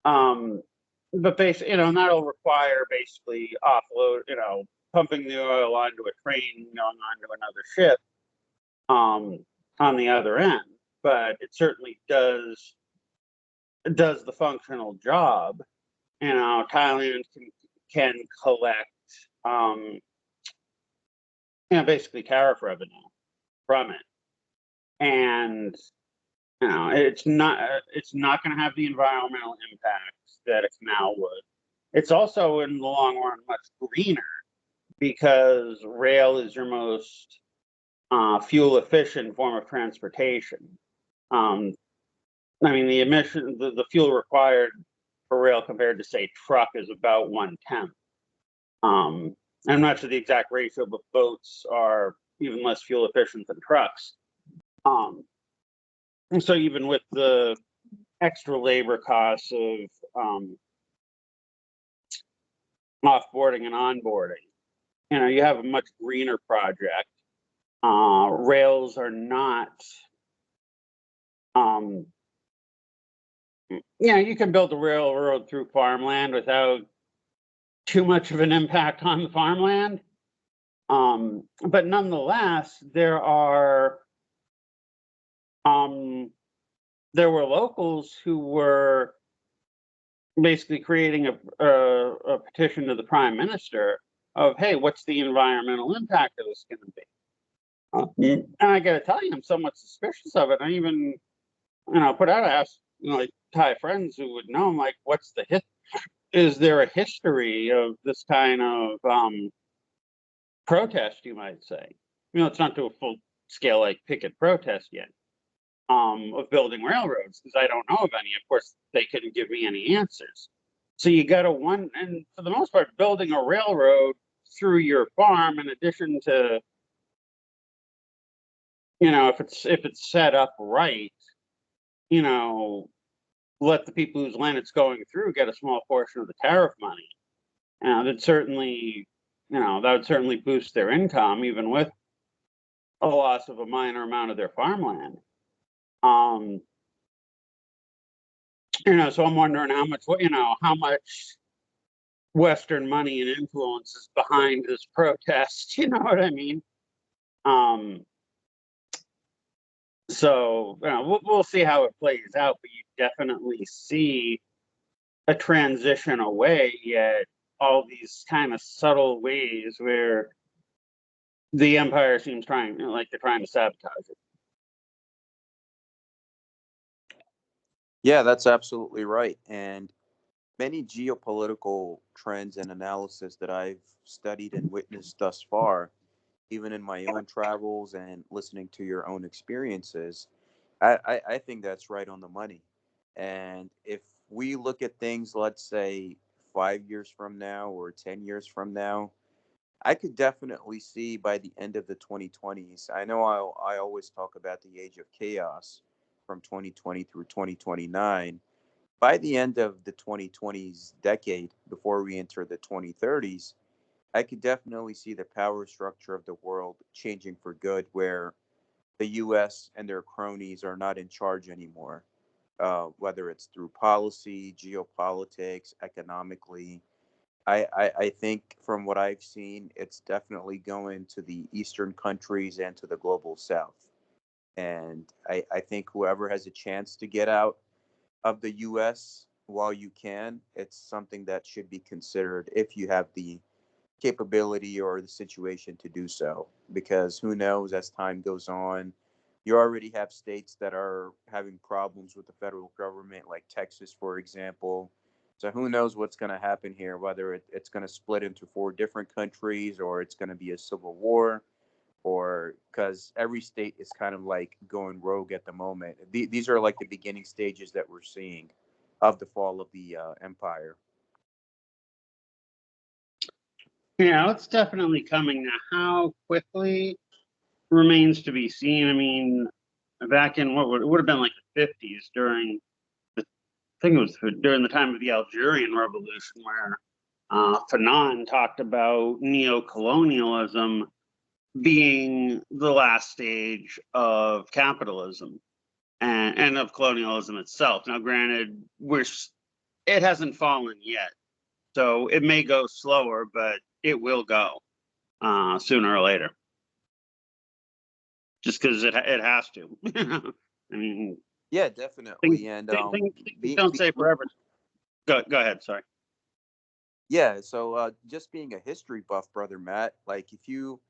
But basically, that'll require basically offload, pumping the oil onto a train, going onto another ship on the other end. But it certainly does the functional job. Thailand can collect, basically tariff revenue from it. And it's not going to have the environmental impacts that a canal would. It's also, in the long run, much greener because rail is your most fuel efficient form of transportation. The fuel required for rail compared to, say, truck is about 1/10. I'm not sure the exact ratio, but boats are even less fuel efficient than trucks. And so even with the extra labor costs of offboarding and onboarding, you have a much greener project. Rails are not, you can build a railroad through farmland without too much of an impact on the farmland. But nonetheless, there were locals who were basically creating a petition to the prime minister of, hey, what's the environmental impact of this going to be? And I got to tell you, I'm somewhat suspicious of it. I even, put out, asked, like Thai friends who would know, I'm like, what's the is there a history of this kind of protest, you might say? It's not to a full scale like picket protest yet, of building railroads, because I don't know of any. Of course, they couldn't give me any answers. So you got to and for the most part, building a railroad through your farm, in addition to, if it's set up right, let the people whose land it's going through get a small portion of the tariff money. That would certainly boost their income, even with a loss of a minor amount of their farmland. So I'm wondering how much Western money and influence is behind this protest. You know what I mean? So we'll see how it plays out, but you definitely see a transition away, yet all these kind of subtle ways where the empire seems like they're trying to sabotage it. Yeah, that's absolutely right. And many geopolitical trends and analysis that I've studied and witnessed thus far, even in my own travels and listening to your own experiences, I think that's right on the money. And if we look at things, let's say 5 years from now or 10 years from now, I could definitely see by the end of the 2020s. I know I always talk about the age of chaos from 2020 through 2029. By the end of the 2020s decade, before we enter the 2030s, I could definitely see the power structure of the world changing for good, where the US and their cronies are not in charge anymore, whether it's through policy, geopolitics, economically. I think from what I've seen, it's definitely going to the Eastern countries and to the global South. And I think whoever has a chance to get out of the US while you can, it's something that should be considered if you have the capability or the situation to do so. Because who knows, as time goes on, you already have states that are having problems with the federal government, like Texas, for example. So who knows what's going to happen here, whether it's going to split into four different countries or it's going to be a civil war, or because every state is kind of like going rogue at the moment. These are like the beginning stages that we're seeing of the fall of the empire. Yeah, it's definitely coming now. How quickly remains to be seen. I mean, back in it would have been like the 50s, during I think it was during the time of the Algerian Revolution, where Fanon talked about neo-colonialism being the last stage of capitalism and of colonialism itself. Now, granted, it hasn't fallen yet, so it may go slower, but it will go sooner or later, just because it has to. I mean, Yeah, things, definitely. And things be, don't be, stay forever. Go ahead. Sorry. yeah, so just being a history buff, brother Matt, like if you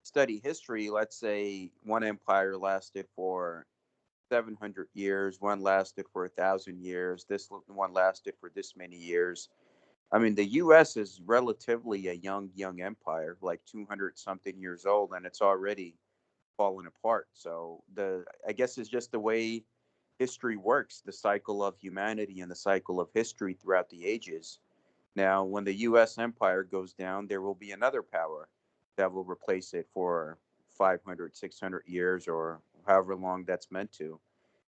study history, let's say one empire lasted for 700 years, one lasted for 1,000 years, this one lasted for this many years. I mean, the U.S. is relatively a young empire, like 200 something years old, and it's already fallen apart. So I guess it's just the way history works, the cycle of humanity and the cycle of history throughout the ages. Now, when the U.S. empire goes down, there will be another power that will replace it for 500, 600 years or however long that's meant to.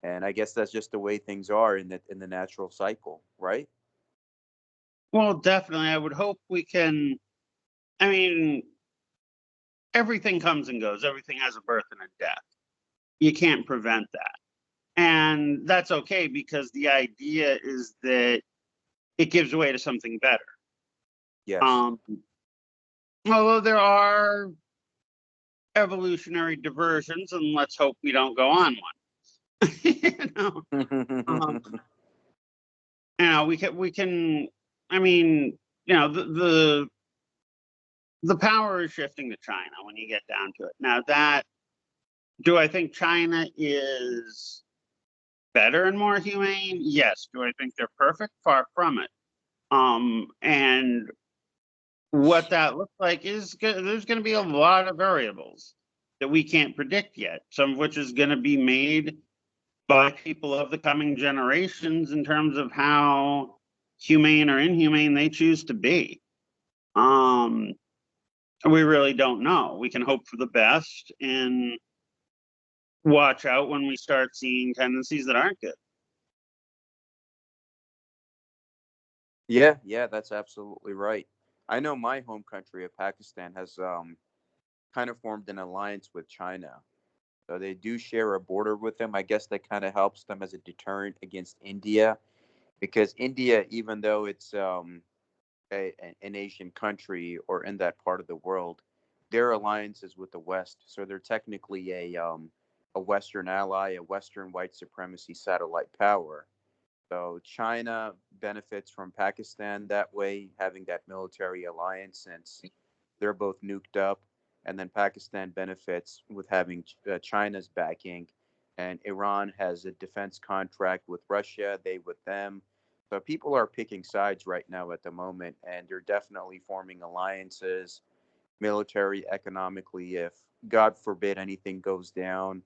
And I guess that's just the way things are in the natural cycle, right? Well, definitely. I would hope we can. I mean, everything comes and goes. Everything has a birth and a death. You can't prevent that. And that's okay because the idea is that it gives way to something better. Yes. Um, Although there are evolutionary diversions, and let's hope we don't go on one. Um, we can. I mean, the power is shifting to China when you get down to it. Now, that do I think China is better and more humane? Yes. Do I think they're perfect? Far from it. And what that looks like is there's going to be a lot of variables that we can't predict yet. Some of which is going to be made by people of the coming generations in terms of how humane or inhumane they choose to be. Um, we really don't know. We can hope for the best and watch out when we start seeing tendencies that aren't good. Yeah, yeah, that's absolutely right. I know my home country of Pakistan has kind of formed an alliance with China. So they do share a border with them. I guess that kind of helps them as a deterrent against India, because India, even though it's an Asian country or in that part of the world, their alliance is with the West. So they're technically a Western ally, a Western white supremacy satellite power. So China benefits from Pakistan that way, having that military alliance since they're both nuked up, and then Pakistan benefits with having China's backing, and Iran has a defense contract with Russia, they with them. So people are picking sides right now at the moment, and they're definitely forming alliances, military, economically. If God forbid anything goes down,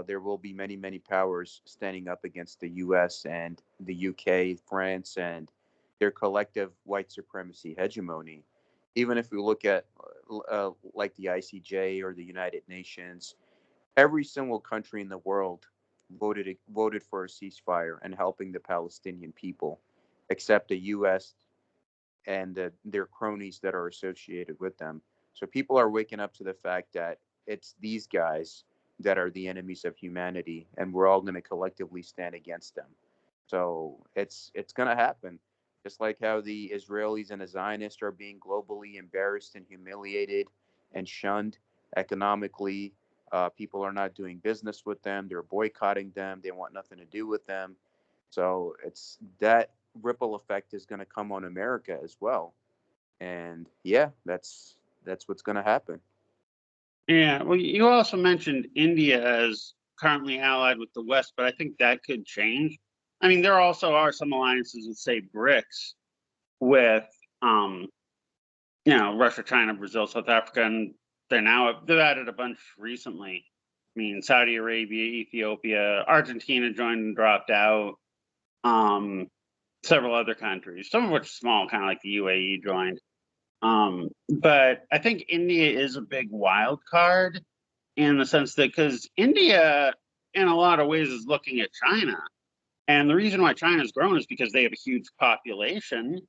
there will be many, many powers standing up against the U.S. and the UK, France, and their collective white supremacy hegemony. Even if we look at like the ICJ or the United Nations, every single country in the world voted for a ceasefire and helping the Palestinian people, except the U.S. and their cronies that are associated with them. So people are waking up to the fact that it's these guys that are the enemies of humanity, and we're all going to collectively stand against them. So it's going to happen, just like how the Israelis and the Zionists are being globally embarrassed and humiliated and shunned economically. People are not doing business with them. They're boycotting them. They want nothing to do with them. So it's that ripple effect is going to come on America as well. And yeah, that's what's going to happen. Yeah. Well, you also mentioned India as currently allied with the West, but I think that could change. I mean, there also are some alliances with, say, BRICS, with um, Russia, China, Brazil, South Africa, and they've added a bunch recently. I mean, Saudi Arabia, Ethiopia, Argentina joined and dropped out. Um, Several other countries, some of which small, kind of like the UAE joined. But I think India is a big wild card in the sense that because India, in a lot of ways, is looking at China. And the reason why China's grown is because they have a huge population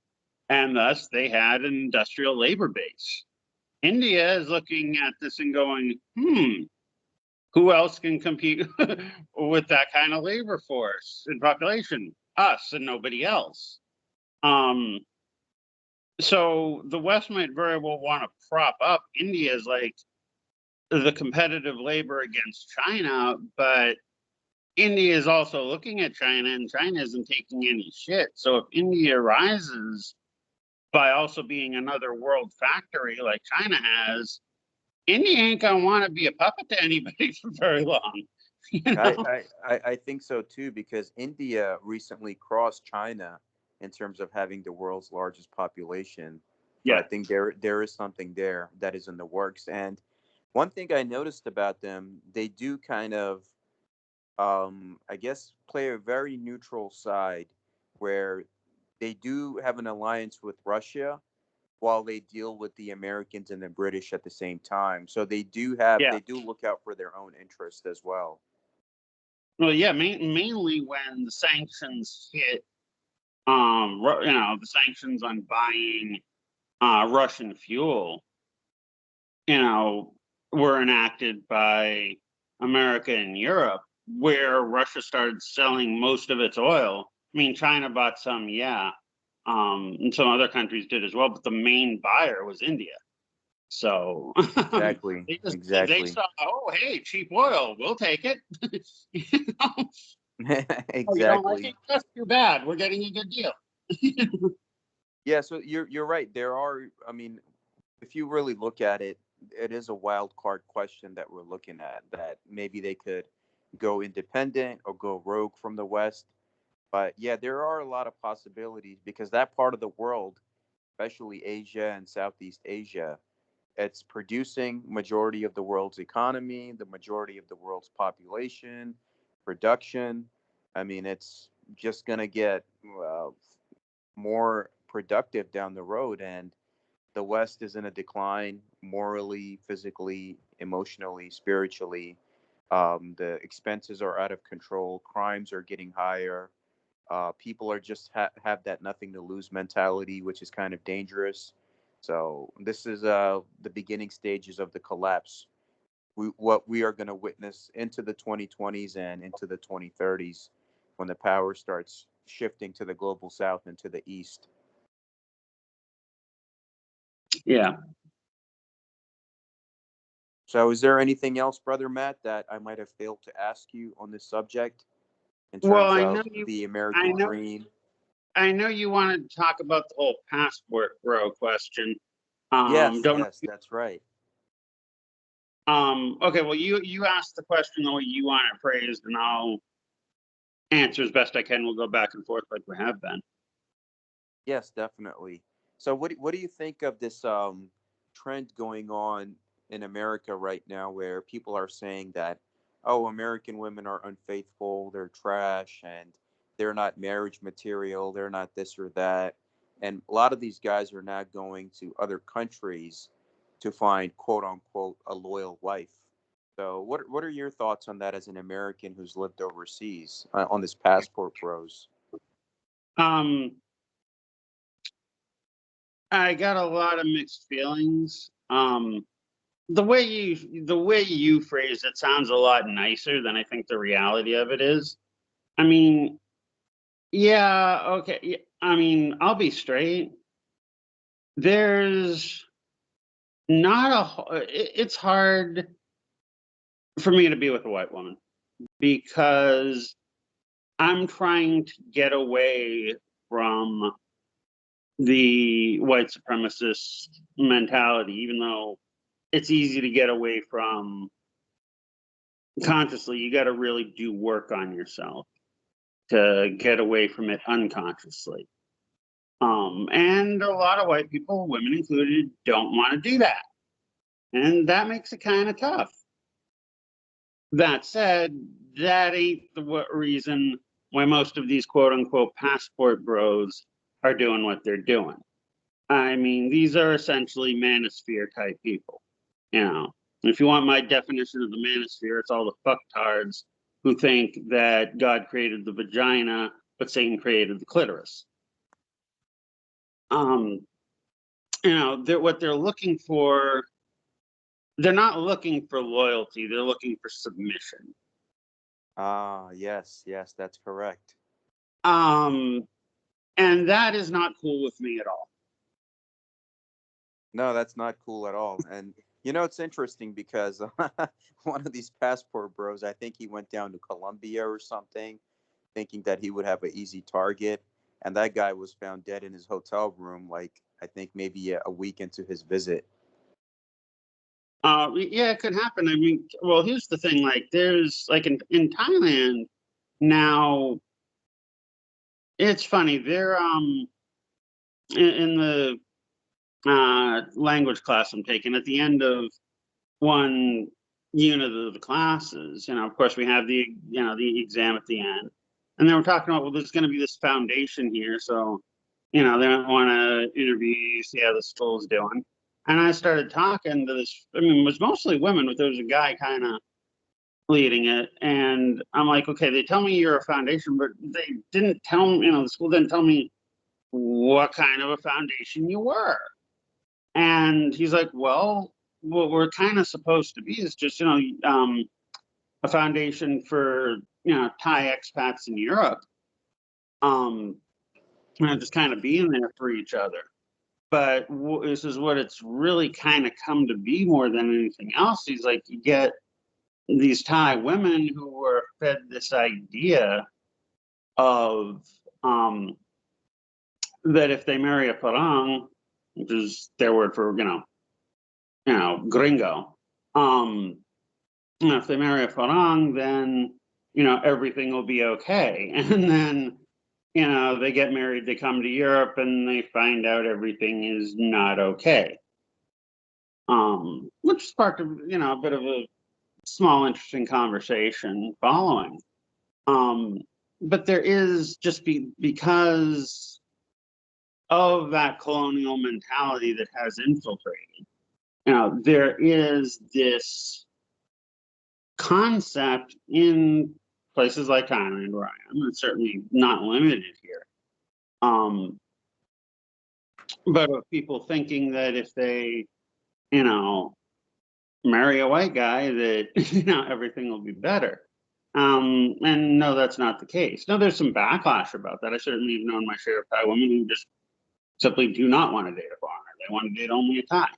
and thus they had an industrial labor base. India is looking at this and going, who else can compete with that kind of labor force and population? Us and nobody else. Um, so the West might very well want to prop up India's like the competitive labor against China, but India is also looking at China and China isn't taking any shit. So if India rises by also being another world factory like China has, India ain't gonna want to be a puppet to anybody for very long. You I, know? I think so too, because India recently crossed China in terms of having the world's largest population. So I Yeah. think there is something there that is in the works. And one thing I noticed about them, they do kind of I guess play a very neutral side where they do have an alliance with Russia while they deal with the Americans and the British at the same time. So Yeah. they do look out for their own interest as well. Well, yeah, mainly when the sanctions hit, the sanctions on buying Russian fuel, you know, were enacted by America and Europe, where Russia started selling most of its oil. I mean, China bought some, yeah, and some other countries did as well, but the main buyer was India. So Exactly. they Exactly. saw, oh, hey, cheap oil, we'll take it. You know? Oh, you don't like it? Exactly. That's too bad. We're getting a good deal. Yeah, so you're right. There are, I mean, if you really look at it, it is a wild card question that we're looking at, that maybe they could go independent or go rogue from the West. But yeah, there are a lot of possibilities because that part of the world, especially Asia and Southeast Asia, it's producing majority of the world's economy, the majority of the world's population, production. I mean, it's just going to get more productive down the road, and the West is in a decline morally, physically, emotionally, spiritually. The expenses are out of control. Crimes are getting higher. People are just have that nothing to lose mentality, which is kind of dangerous. So this is the beginning stages of the collapse. What we are going to witness into the 2020s and into the 2030s, when the power starts shifting to the global south and to the east. Yeah. So, is there anything else, Brother Matt, that I might have failed to ask you on this subject in Well, terms of the I American know, dream? I know you wanted to talk about the whole passport bro question. Yes, Don't yes, that's right. Okay, well, you asked the question the way you want it phrased, and I'll answer as best I can. We'll go back and forth like we have been. Yes, definitely. So, what do you think of this trend going on in America right now, where people are saying that, oh, American women are unfaithful, they're trash, and they're not marriage material, they're not this or that, and a lot of these guys are now going to other countries to find quote unquote a loyal wife. So, what are your thoughts on that as an American who's lived overseas on this passport bros? Um, I got a lot of mixed feelings. The way you phrase it sounds a lot nicer than I think the reality of it is. I mean, yeah, okay. I mean, I'll be straight. There's not it's hard for me to be with a white woman because I'm trying to get away from the white supremacist mentality, even though it's easy to get away from consciously. You got to really do work on yourself to get away from it unconsciously. And a lot of white people, women included, don't want to do that. And that makes it kind of tough. That said, that ain't the reason why most of these quote unquote passport bros are doing what they're doing. I mean, these are essentially manosphere type people. You know, if you want my definition of the manosphere, it's all the fucktards who think that God created the vagina, but Satan created the clitoris. Um, what they're looking for, they're not looking for loyalty, they're looking for submission. Ah, yes, yes, that's correct. Um, and that is not cool with me at all. No, that's not cool at all. And you know, it's interesting because one of these passport bros, I think he went down to Colombia or something, thinking that he would have an easy target, and that guy was found dead in his hotel room, like I think maybe a week into his visit. Yeah, it could happen. I mean, well, here's the thing: like, there's like in Thailand now. It's funny. They're in the language class I'm taking at the end of one unit of the classes. Of course, we have the exam at the end, and then we're talking about, well, there's going to be this foundation here, so they might want to interview you, see how the school's doing. And I started talking to this. I mean, it was mostly women, but there was a guy kind of leading it. And I'm like, okay, they tell me you're a foundation, but they didn't tell me, the school didn't tell me what kind of a foundation you were. And he's like, well, what we're kind of supposed to be is just, a foundation for, Thai expats in Europe. Um, just kind of being there for each other. But this is what it's really kind of come to be more than anything else. He's like, you get these Thai women who were fed this idea of that if they marry a parang, which is their word for gringo, if they marry a parang, then everything will be okay. And then they get married, they come to Europe, and they find out everything is not okay. Which sparked a bit of a small interesting conversation following. But there is just because of that colonial mentality that has infiltrated. There is this concept in places like Thailand, where I am, and certainly not limited here. But of people thinking that if they, marry a white guy, that everything will be better. And no, that's not the case. No, there's some backlash about that. I certainly have known my share of Thai women who just simply do not want to date a foreigner. They want to date only a Thai.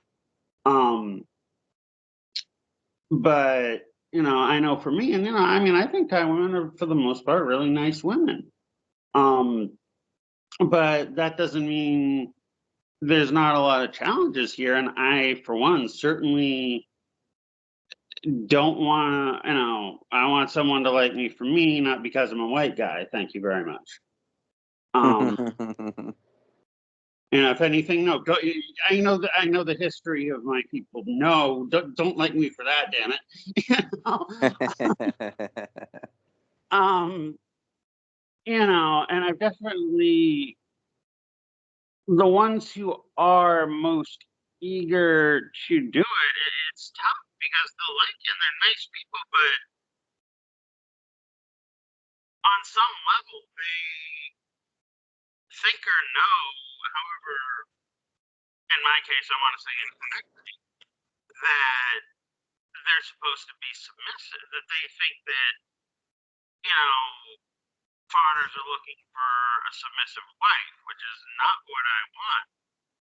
But I know for me, and I think Thai women are for the most part really nice women. But that doesn't mean there's not a lot of challenges here. And I, for one, certainly don't want to, I want someone to like me for me, not because I'm a white guy. Thank you very much. If anything, no. I know the history of my people. No, don't like me for that, damn it. And I've definitely the ones who are most eager to do it. It's tough because they'll like you and they're nice people, but on some level they think or know. However, in my case, I want to say incorrectly that they're supposed to be submissive. That they think that you know foreigners are looking for a submissive wife, which is not what I want.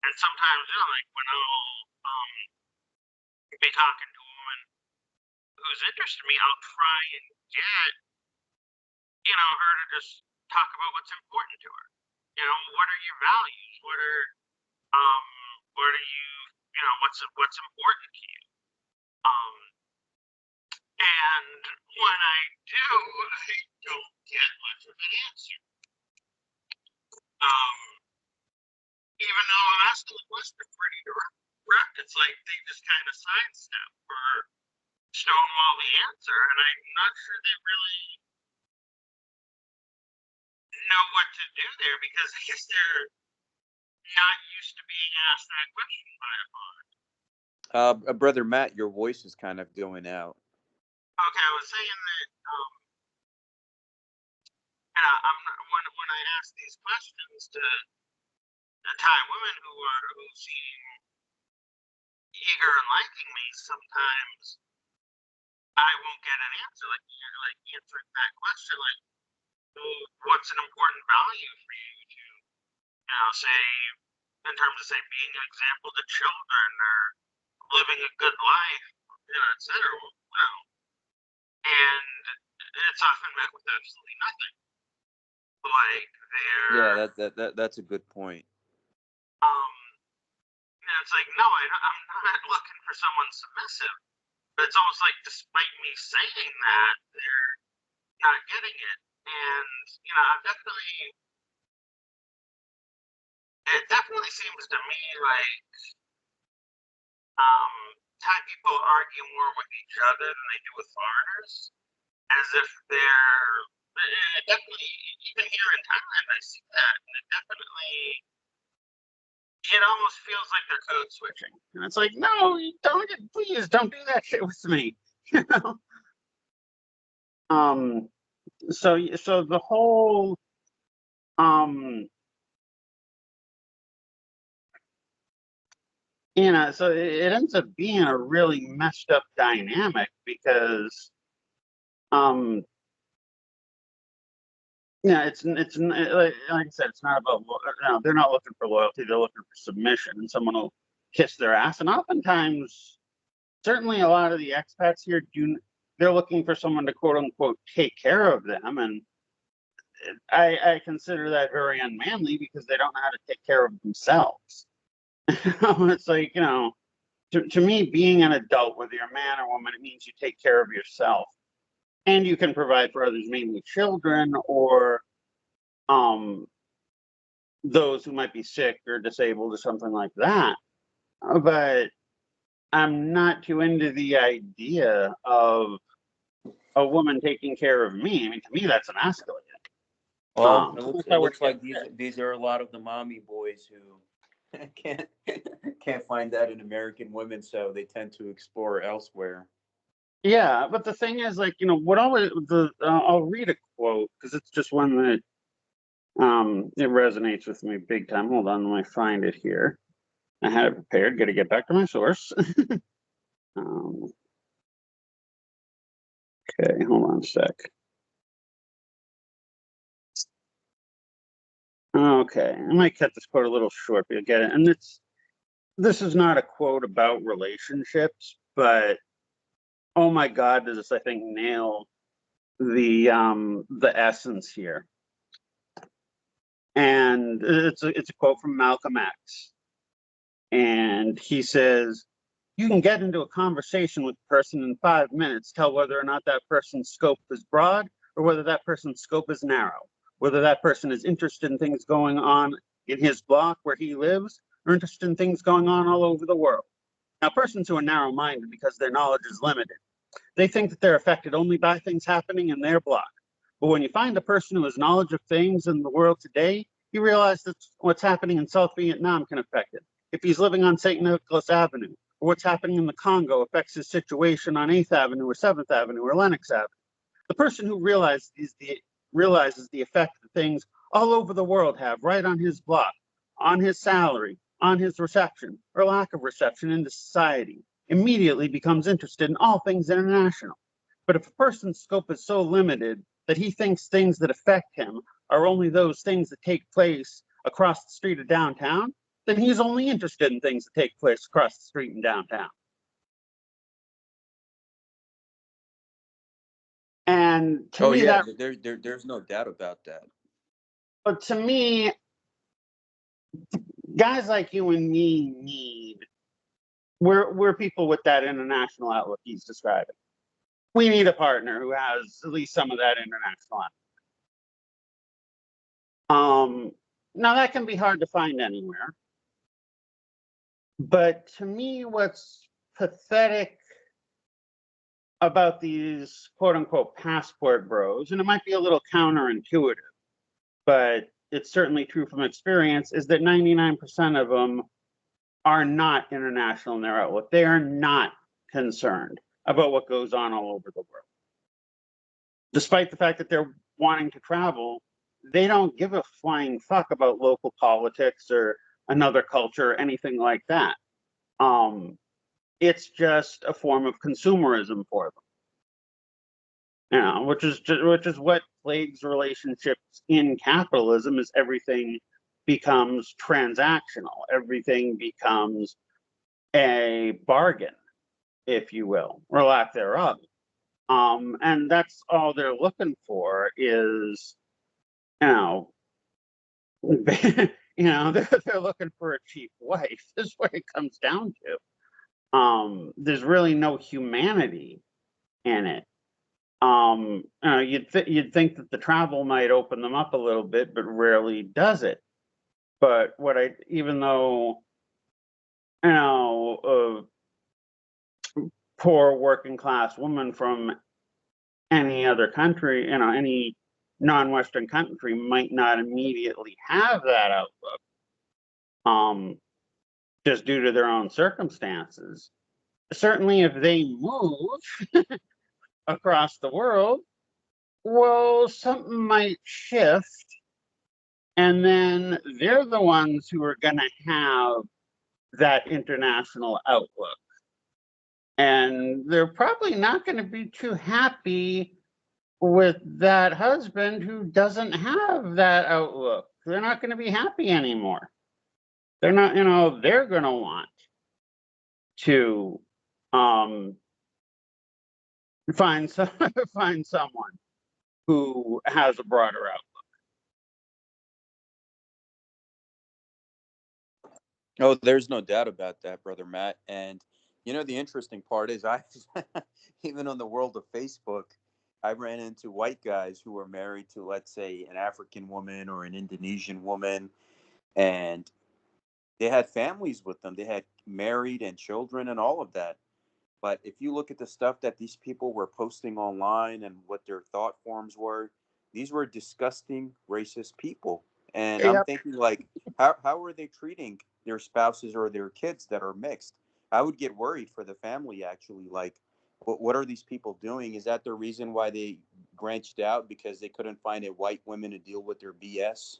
And sometimes, like when I'll be talking to a woman who's interested in me, I'll try and get her to just talk about what's important to her. What are your values? Um what are you what's important to you? Um and when I do, I don't get much of an answer. Um Even though I'm asking the question pretty direct, it's like they just kind of sidestep or stonewall the answer, and I'm not sure they really know what to do there because I guess they're not used to being asked that question by a foreigner. Brother Matt, your voice is kind of going out. Okay, I was saying that when I ask these questions to the Thai women who seem eager and liking me, sometimes I won't get an answer. Like you're like answering that question, like what's an important value for you to say in terms of say being an example to children or living a good life, etc. And it's often met with absolutely nothing. Like Yeah, they're that's a good point. it's like no, I'm not looking for someone submissive. But it's almost like despite me saying that, they're not getting it. And I've it definitely seems to me like Thai people argue more with each other than they do with foreigners, as if they're it definitely, even here in Thailand, I see that, and it definitely, it almost feels like they're code switching, and it's like, no, don't, please don't do that shit with me, you know. Um, so the whole, um, so it ends up being a really messed up dynamic because, um, yeah, like I said, it's not about they're not looking for loyalty; they're looking for submission, and someone will kiss their ass. And oftentimes, certainly, a lot of the expats here they're looking for someone to quote unquote take care of them, and I consider that very unmanly because they don't know how to take care of themselves. It's like, to me, being an adult, whether you're a man or woman, it means you take care of yourself, and you can provide for others, mainly children or um those who might be sick or disabled or something like that. But I'm not too into the idea of a woman taking care of me. I mean, to me, that's emasculating. Well, If it I were to looks get like these are a lot of the mommy boys who can't can't find that in American women, so they tend to explore elsewhere. yeah, but the thing is, like, what always I'll read a quote because it's just one that it resonates with me big time. Hold on, let me find it here. I had it prepared. Got to get back to my source. um, okay, hold on a sec. Okay, I might cut this quote a little short, but you'll get it. And this is not a quote about relationships, but oh my God, does this, I think, nail the essence here. And it's a quote from Malcolm X. And he says, you can get into a conversation with a person in 5 minutes, tell whether or not that person's scope is broad or whether that person's scope is narrow, whether that person is interested in things going on in his block where he lives or interested in things going on all over the world. Now, persons who are narrow-minded because their knowledge is limited, they think that they're affected only by things happening in their block. But when you find a person who has knowledge of things in the world today, you realize that what's happening in South Vietnam can affect it. If he's living on St. Nicholas Avenue, or what's happening in the Congo affects his situation on 8th Avenue or 7th Avenue or Lenox Avenue. The person who realizes the effect that things all over the world have right on his block, on his salary, on his reception or lack of reception into society, immediately becomes interested in all things international. But if a person's scope is so limited that he thinks things that affect him are only those things that take place across the street of downtown, then he's only interested in things that take place across the street in downtown. And to Oh me, yeah, that, there's no doubt about that. but to me, guys like you and me we're people with that international outlook he's describing. We need a partner who has at least some of that international outlook. Now that can be hard to find anywhere, but to me, what's pathetic about these quote unquote passport bros, and it might be a little counterintuitive, but it's certainly true from experience, is that 99% of them are not international in their outlook. They are not concerned about what goes on all over the world. Despite the fact that they're wanting to travel, they don't give a flying fuck about local politics or another culture or anything like that. It's just a form of consumerism for them, which is what plagues relationships in capitalism. Is everything becomes transactional, everything becomes a bargain, if you will, or lack thereof. And that's all they're looking for is, you know, they're looking for a cheap wife. This is what it comes down to. There's really no humanity in it. You'd think that the travel might open them up a little bit, but rarely does it. But even though, a poor working class woman from any other country, any non-Western country might not immediately have that outlook, just due to their own circumstances. Certainly, if they move across the world, well, something might shift, and then they're the ones who are going to have that international outlook. And they're probably not going to be too happy with that husband who doesn't have that outlook. They're not going to be happy anymore. They're not, they're going to want to um, find some, find someone who has a broader outlook. Oh, there's no doubt about that, brother Matt. And the interesting part is, I even on the world of Facebook, I ran into white guys who were married to, let's say, an African woman or an Indonesian woman, and they had families with them. They had married and children and all of that. But if you look at the stuff that these people were posting online and what their thought forms were, these were disgusting, racist people. And I'm Yep. thinking, like, how are they treating their spouses or their kids that are mixed? I would get worried for the family, actually. Like, what are these people doing? Is that the reason why they branched out, because they couldn't find a white woman to deal with their BS?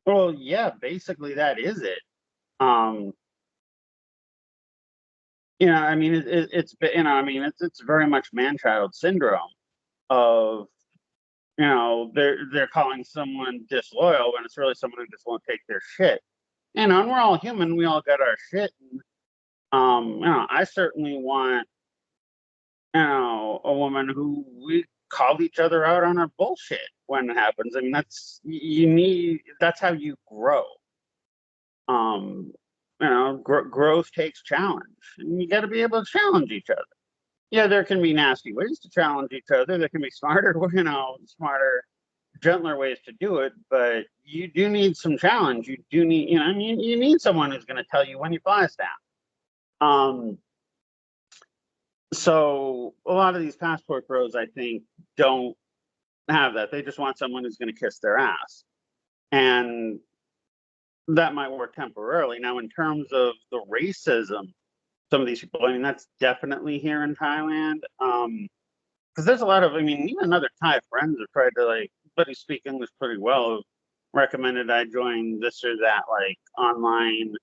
Well, yeah, basically that is it. Um, I mean, it's very much man-child syndrome of, they're calling someone disloyal when it's really someone who just won't take their shit. And we're all human. We all got our shit. And, I certainly want, a woman who we call each other out on our bullshit when it happens. I mean, that's how you grow. Um, growth takes challenge, and you got to be able to challenge each other. Yeah, there can be nasty ways to challenge each other. There can be smarter, smarter, gentler ways to do it. But you do need some challenge. You do need, you need someone who's going to tell you when you flies down. Um, so a lot of these passport bros, I think, don't have that. They just want someone who's going to kiss their ass, and that might work temporarily. Now, in terms of the racism, some of these people, I mean, that's definitely here in Thailand. Because there's a lot of, I mean, even other Thai friends have tried to, like, but who speak English pretty well, have recommended I join this or that, like, online,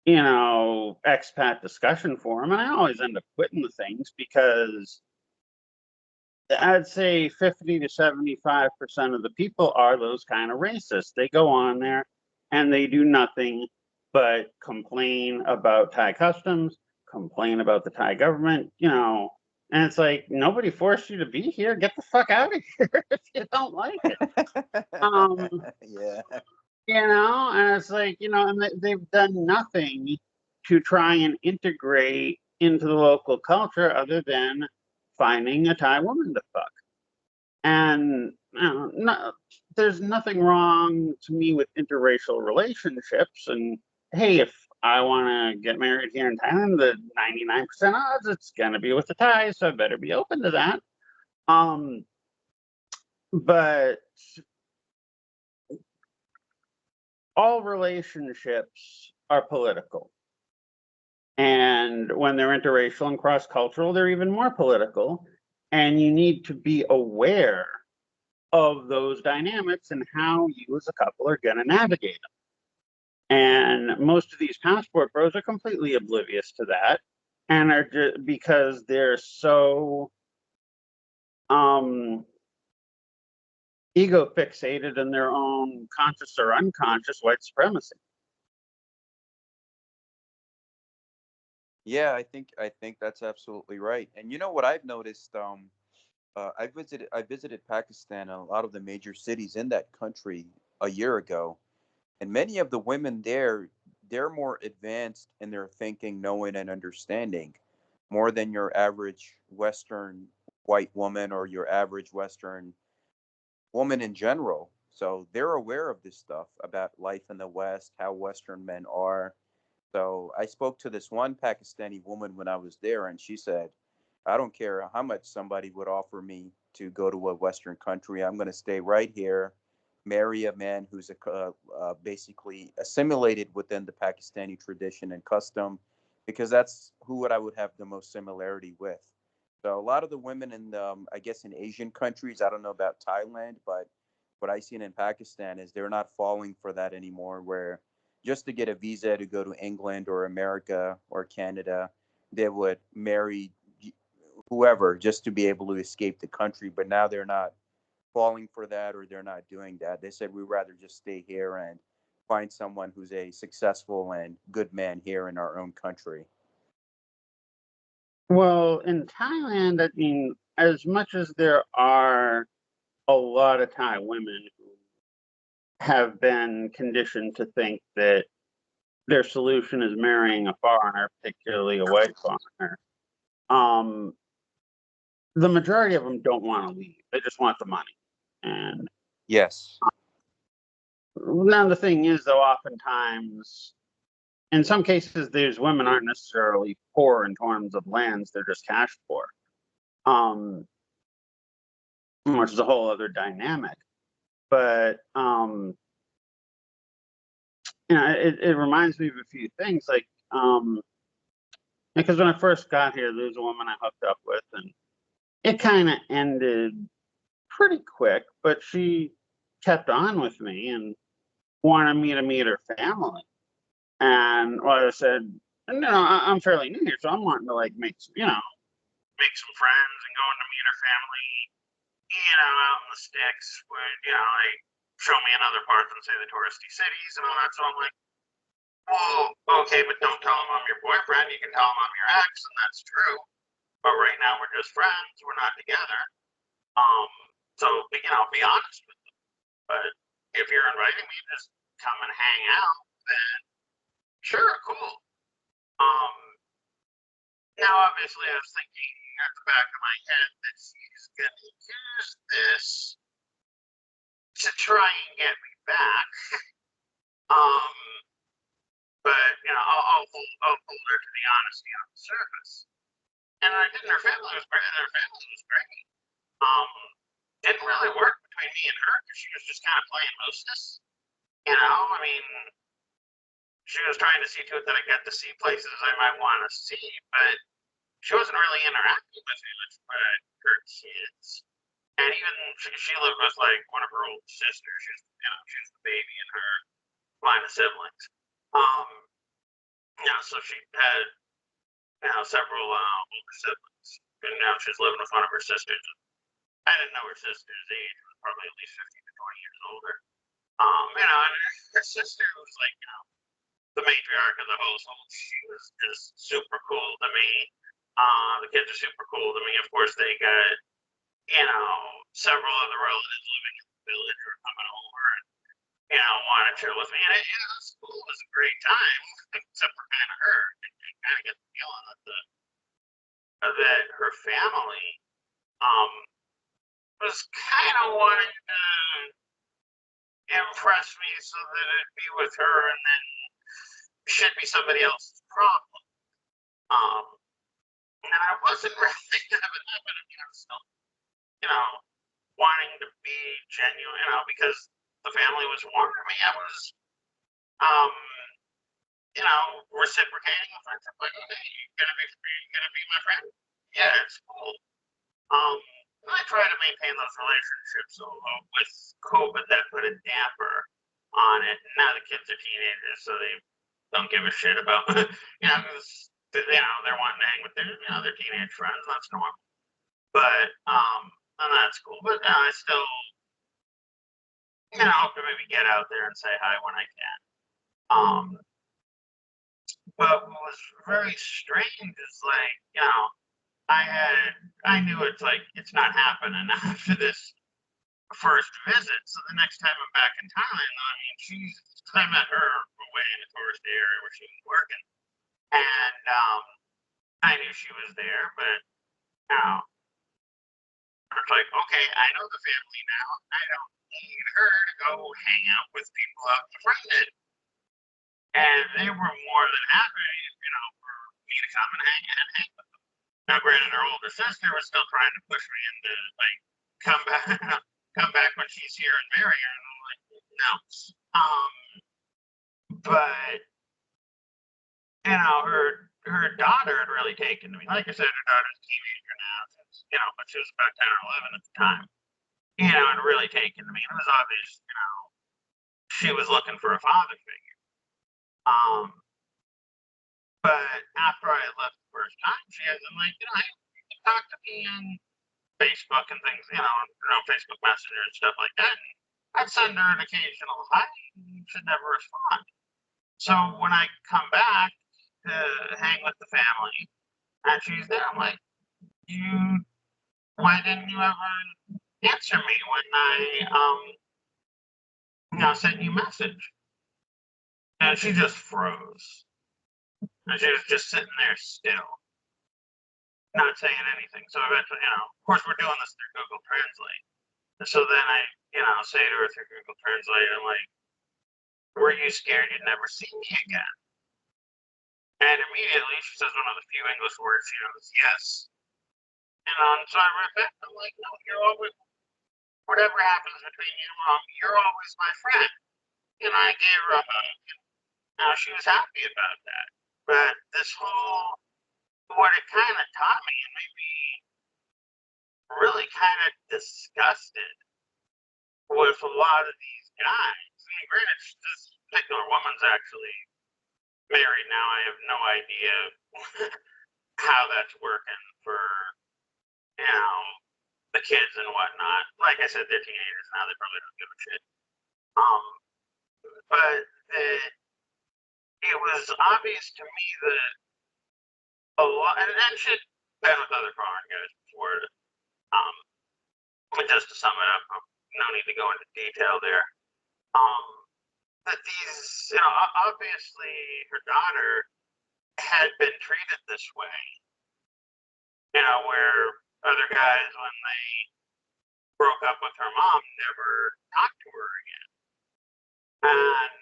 expat discussion forum. And I always end up quitting the things because I'd say 50 to 75% of the people are those kind of racists. They go on there and they do nothing but complain about Thai customs, complain about the Thai government, and it's like, nobody forced you to be here. Get the fuck out of here if you don't like it. Um, Yeah. and it's like, and they've done nothing to try and integrate into the local culture other than finding a Thai woman to fuck. And no, there's nothing wrong to me with interracial relationships. And hey, if I want to get married here in Thailand, the 99% odds it's going to be with the Thais, so I better be open to that. Um, but all relationships are political. And when they're interracial and cross cultural, they're even more political. And you need to be aware of those dynamics and how you as a couple are going to navigate them. And most of these passport bros are completely oblivious to that, and are just because they're so um, ego fixated in their own conscious or unconscious white supremacy. Yeah, I think that's absolutely right. And you know what I've noticed? I visited Pakistan and a lot of the major cities in that country a year ago, and many of the women there, they're more advanced in their thinking, knowing, and understanding, more than your average Western white woman or your average Western woman in general. So they're aware of this stuff about life in the West, how Western men are. So I spoke to this one Pakistani woman when I was there, and she said, I don't care how much somebody would offer me. to go to a Western country. I'm going to stay right here, marry a man who's basically assimilated within the Pakistani tradition and custom, because that's who what I would have the most similarity with. So a lot of the women in I guess in Asian countries, I don't know about Thailand, but what I seen in Pakistan is they're not falling for that anymore. Where just to get a visa to go to England or America or Canada, they would marry whoever just to be able to escape the country. But now they're not falling for that, or they're not doing that. They said we'd rather just stay here and find someone who's a successful and good man here in our own country. Well, in Thailand, I mean, as much as there are a lot of Thai women who have been conditioned to think that their solution is marrying a foreigner, particularly a white foreigner, um, the majority of them don't want to leave. They just want the money. And Yes. now the thing is, though, oftentimes, in some cases, these women aren't necessarily poor in terms of lands; they're just cash poor, um, which is a whole other dynamic. But it reminds me of a few things, like because when I first got here, there was a woman I hooked up with, and it kind of ended pretty quick, but she kept on with me and wanted me to meet her family. And well, I said, I'm fairly new here, so I'm wanting to like make some, make some friends and going to meet her family, out in the sticks, would like show me in other parts of say the touristy cities and all that. So I'm like, well, okay, but don't tell them I'm your boyfriend. You can tell them I'm your ex, and that's true. But right now we're just friends. We're not together. Um, so be honest with them. But if you're inviting me to just come and hang out, then sure, cool. Um, Now obviously I was thinking at the back of my head that she's gonna use this to try and get me back. Um, but I'll hold her to the honesty on the surface. And I did. Her family was great. Her family was great. Um, didn't really work between me and her because she was just kind of playing hostess. I mean, she was trying to see to it that I got to see places I might want to see, but she wasn't really interacting with me with her kids. And even she lived with like one of her older sisters. She was the baby in her line of siblings. Um, so she had several older siblings, and now she's living with one of her sisters. I didn't know her sister's age; was probably at least 15 to 20 years older. And her sister was like, the matriarch of the household. She was just super cool to me. The kids are super cool to me. Of course, they got several other relatives living in the village who are coming over and want to chill with me. And school was a great time, except for kind of her. I kind of get the feeling that her family was kind of wanting to impress me so that it'd be with her, and then should be somebody else's problem. And I wasn't really having that, but I was still, wanting to be genuine, because the family was warning me. I was, um, reciprocating the friendship. Like, okay, you're gonna be my friend. Yeah, it's cool. Um, and I try to maintain those relationships. So with COVID, that put a damper on it. Now the kids are teenagers, so they don't give a shit about, because they're wanting to hang with their teenage friends. That's normal. But and that's cool. But I still, hope to maybe get out there and say hi when I can. But what was very strange is like, I knew it's like it's not happening after this first visit. So the next time I'm back in Thailand, I mean, I met her away in the tourist area where she was working, and I knew she was there, but it's like, okay, I know the family now. I don't need her to go hang out with people out in the front end. And they were more than happy, for me to come and hang with them. Now, granted, her older sister was still trying to push me into like come back, come back when she's here and marry her. And I'm like, no. But her daughter had really taken to me. Like I said, her daughter's a teenager now, since but she was about 10 or 11 at the time. And really taken to me. It was obvious, she was looking for a father figure. But after I had left the first time, she has been like, hey, you can talk to me on Facebook and things, Facebook Messenger and stuff like that. And I'd send her an occasional hi, and she'd never respond. So when I come back to hang with the family and she's there, I'm like, why didn't you ever answer me when I sent you a message? And she just froze. And she was just sitting there still, not saying anything. So eventually, of course, we're doing this through Google Translate. And so then I, say to her through Google Translate, I'm like, were you scared you'd never see me again? And immediately she says one of the few English words she knows, yes. And so I wrote back, I'm like, no, you're always, whatever happens between you and Mom, you're always my friend. And I gave her a hug. Now she was happy about that. But this whole, what it kind of taught me and made me really kind of disgusted with a lot of these guys. I mean, granted, this particular woman's actually married now. I have no idea how that's working for, the kids and whatnot. Like I said, they're teenagers now. They probably don't give a shit. But it was obvious to me that a lot, and shit, been with other foreign guys before. But just to sum it up, no need to go into detail there. That these, obviously her daughter had been treated this way. Where other guys, when they broke up with her mom, never talked to her again. And,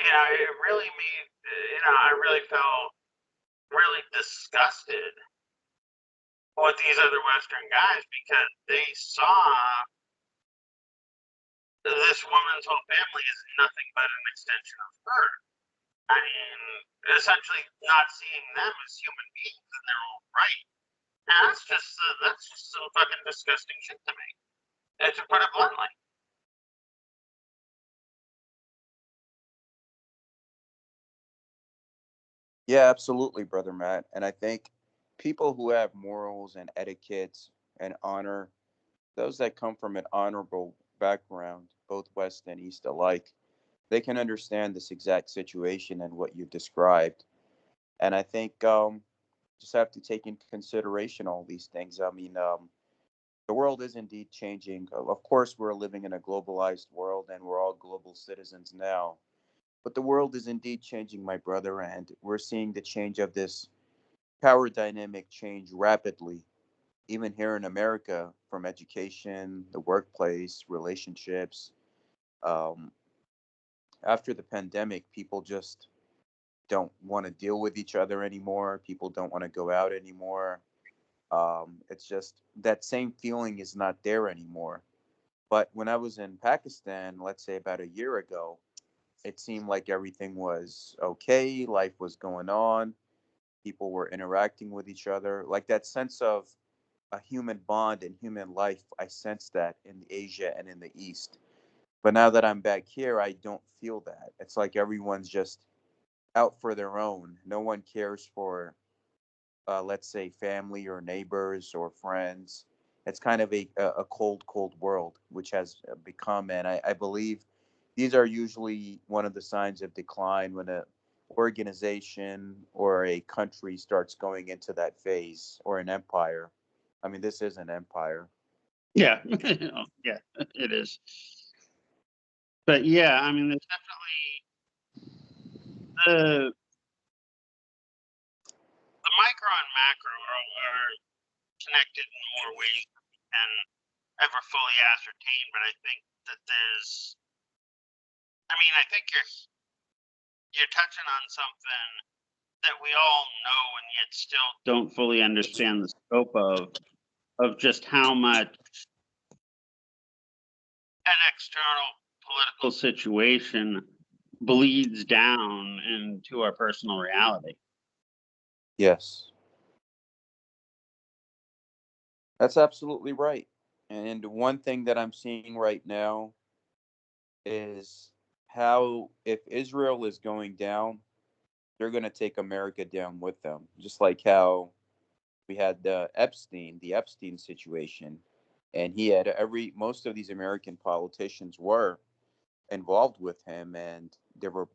it really made, I really felt really disgusted with these other Western guys because they saw this woman's whole family is nothing but an extension of her. I mean, essentially not seeing them as human beings in their own right. And that's just some fucking disgusting shit to me. And to put it bluntly. Yeah, absolutely, brother Matt. And I think people who have morals and etiquettes and honor, those that come from an honorable background, both West and East alike, they can understand this exact situation and what you described. And I think just have to take into consideration all these things. I mean, the world is indeed changing. Of course, we're living in a globalized world and we're all global citizens now. But the world is indeed changing, my brother, and we're seeing the change of this power dynamic change rapidly, even here in America, from education, the workplace, relationships. Um, After the pandemic, people just don't want to deal with each other anymore. People don't want to go out anymore. It's just that same feeling is not there anymore. But when I was in Pakistan, let's say about a year ago, it seemed like everything was okay, life was going on, people were interacting with each other. Like that sense of a human bond and human life, I sense that in Asia and in the East. But now that I'm back here, I don't feel that. It's like everyone's just out for their own. No one cares for, let's say, family or neighbors or friends. It's kind of a cold, cold world, which has become, and I believe these are usually one of the signs of decline when a organization or a country starts going into that phase, or an empire. I mean, this is an empire. Yeah. Yeah, it is. But yeah, I mean, there's definitely the micro and macro are connected in more ways than ever fully ascertained. But I think that I think you're touching on something that we all know and yet still don't fully understand the scope of. of just how much an external political situation bleeds down into our personal reality. Yes, that's absolutely right. And one thing that I'm seeing right now is how if Israel is going down, they're going to take America down with them. Just like how we had the Epstein situation, and he had most of these American politicians were involved with him, and they were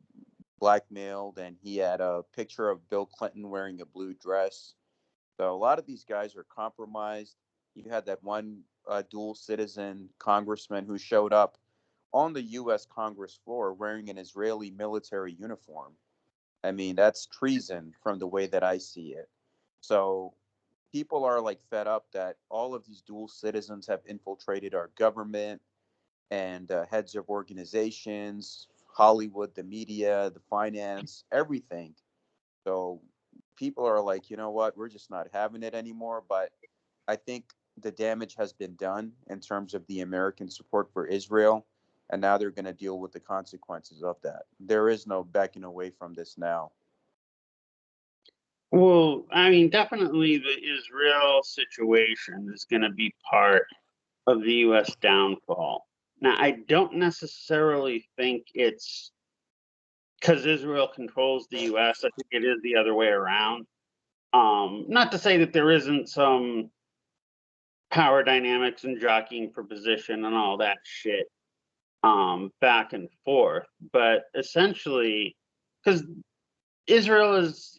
blackmailed. And he had a picture of Bill Clinton wearing a blue dress. So a lot of these guys are compromised. You had that one dual citizen congressman who showed up on the U.S. Congress floor wearing an Israeli military uniform. I mean, that's treason from the way that I see it. So people are like fed up that all of these dual citizens have infiltrated our government and heads of organizations, Hollywood, the media, the finance, everything. So people are like, you know what, we're just not having it anymore. But I think the damage has been done in terms of the American support for Israel. And now they're going to deal with the consequences of that. There is no backing away from this now. Well, I mean, definitely the Israel situation is going to be part of the U.S. downfall. Now, I don't necessarily think it's because Israel controls the U.S. I think it is the other way around. Not to say that there isn't some power dynamics and jockeying for position and all that shit back and forth, but essentially, because Israel is,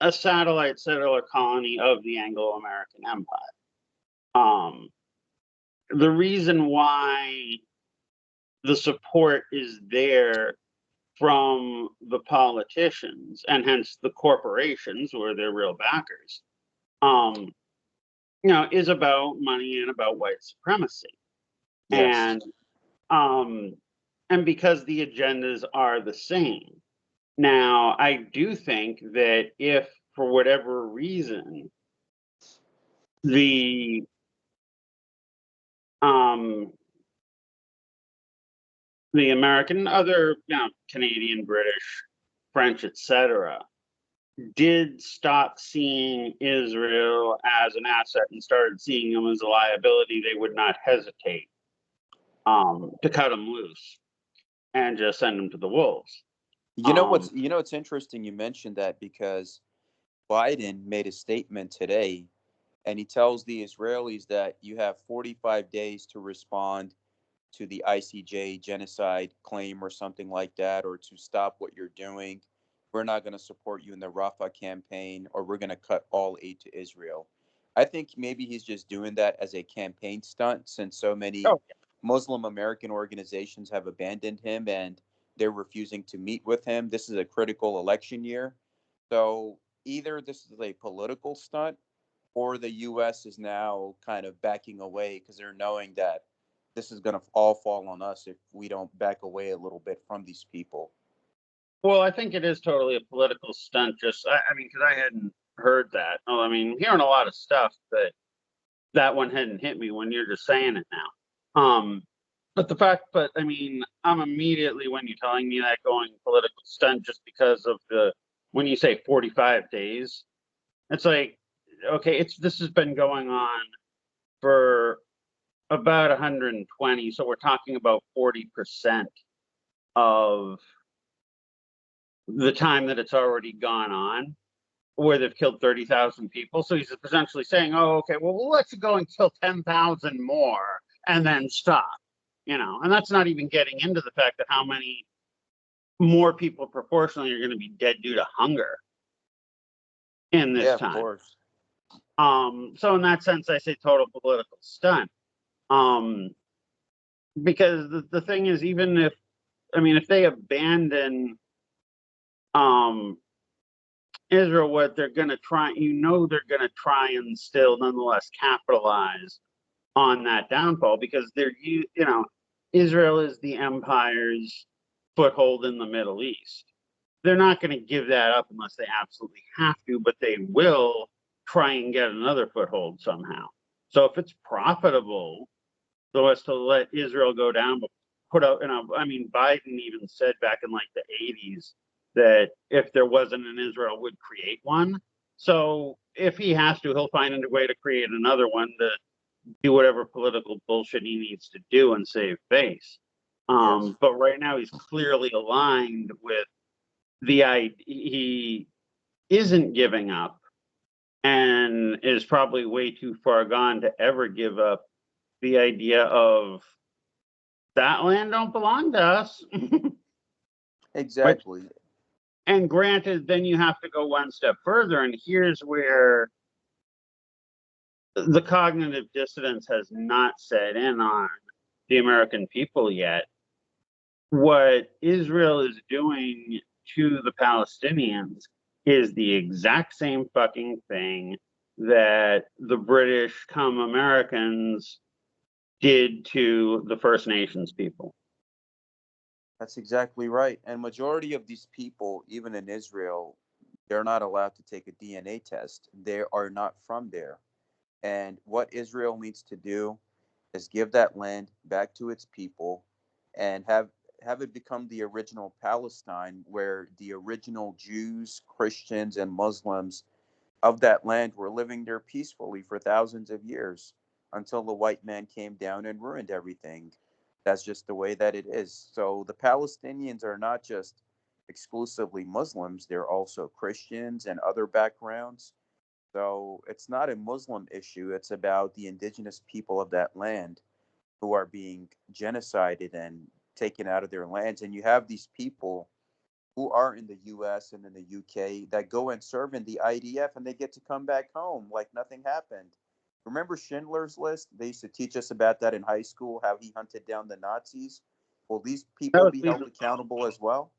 a satellite settler colony of the Anglo-American Empire. The reason why the support is there from the politicians and hence the corporations who are their real backers, um, is about money and about white supremacy. Yes. And um, and because the agendas are the same. Now, I do think that if for whatever reason the um, the American, other, Canadian, British, French, etc., did stop seeing Israel as an asset and started seeing them as a liability, they would not hesitate to cut them loose and just send them to the wolves. Um, It's interesting you mentioned that because Biden made a statement today and he tells the Israelis that you have 45 days to respond to the ICJ genocide claim or something like that, or to stop what you're doing. We're not going to support you in the Rafah campaign, or we're going to cut all aid to Israel. I think maybe he's just doing that as a campaign stunt since so many oh, Muslim American organizations have abandoned him and they're refusing to meet with him. This is a critical election year. So either this is a political stunt or the US is now kind of backing away because they're knowing that this is going to all fall on us if we don't back away a little bit from these people. well, I think it is totally a political stunt. Just, I mean, because I hadn't heard that. Oh, I mean, hearing a lot of stuff, but that one hadn't hit me when you're just saying it now. But I mean, I'm immediately when you're telling me that going political stunt just because of when you say 45 days, it's like, okay, this has been going on for about 120, so we're talking about 40% of the time that it's already gone on, where they've killed 30,000 people. So he's essentially saying, oh, okay, well, we'll let you go and kill 10,000 more and then stop, and that's not even getting into the fact that how many more people proportionally are going to be dead due to hunger in Yeah, this of time. course. So in that sense, I say total political stunt. Because the thing is, if they abandon Israel, what they're going to try, they're going to try and still nonetheless capitalize on that downfall because Israel is the empire's foothold in the Middle East. They're not going to give that up unless they absolutely have to, but they will try and get another foothold somehow. So if it's profitable so as to let Israel go down, but put out, I mean, Biden even said back in like the 80s that if there wasn't an Israel, would create one. So if he has to, he'll find a way to create another one to do whatever political bullshit he needs to do and save face. Yes. But right now he's clearly aligned with the idea. He isn't giving up and is probably way too far gone to ever give up the idea of that land don't belong to us. Which, Exactly. and granted, then you have to go one step further, and here's where the cognitive dissonance has not set in on the American people yet. What Israel is doing to the Palestinians is the exact same fucking thing that the British come Americans did to the First Nations people. That's exactly right. And majority of these people, even in Israel, they're not allowed to take a DNA test. They are not from there. And what Israel needs to do is give that land back to its people and have it become the original Palestine, where the original Jews, Christians, and Muslims of that land were living there peacefully for thousands of years until the white man came down and ruined everything. That's just the way that it is. So the Palestinians are not just exclusively Muslims, they're also Christians and other backgrounds. So it's not a Muslim issue, it's about the indigenous people of that land who are being genocided and taken out of their lands. And you have these people who are in the US and in the UK that go and serve in the IDF and they get to come back home like nothing happened. Remember Schindler's List? They used to teach us about that in high school, how he hunted down the Nazis. Will these That people was be held Wiesenthal. accountable as well?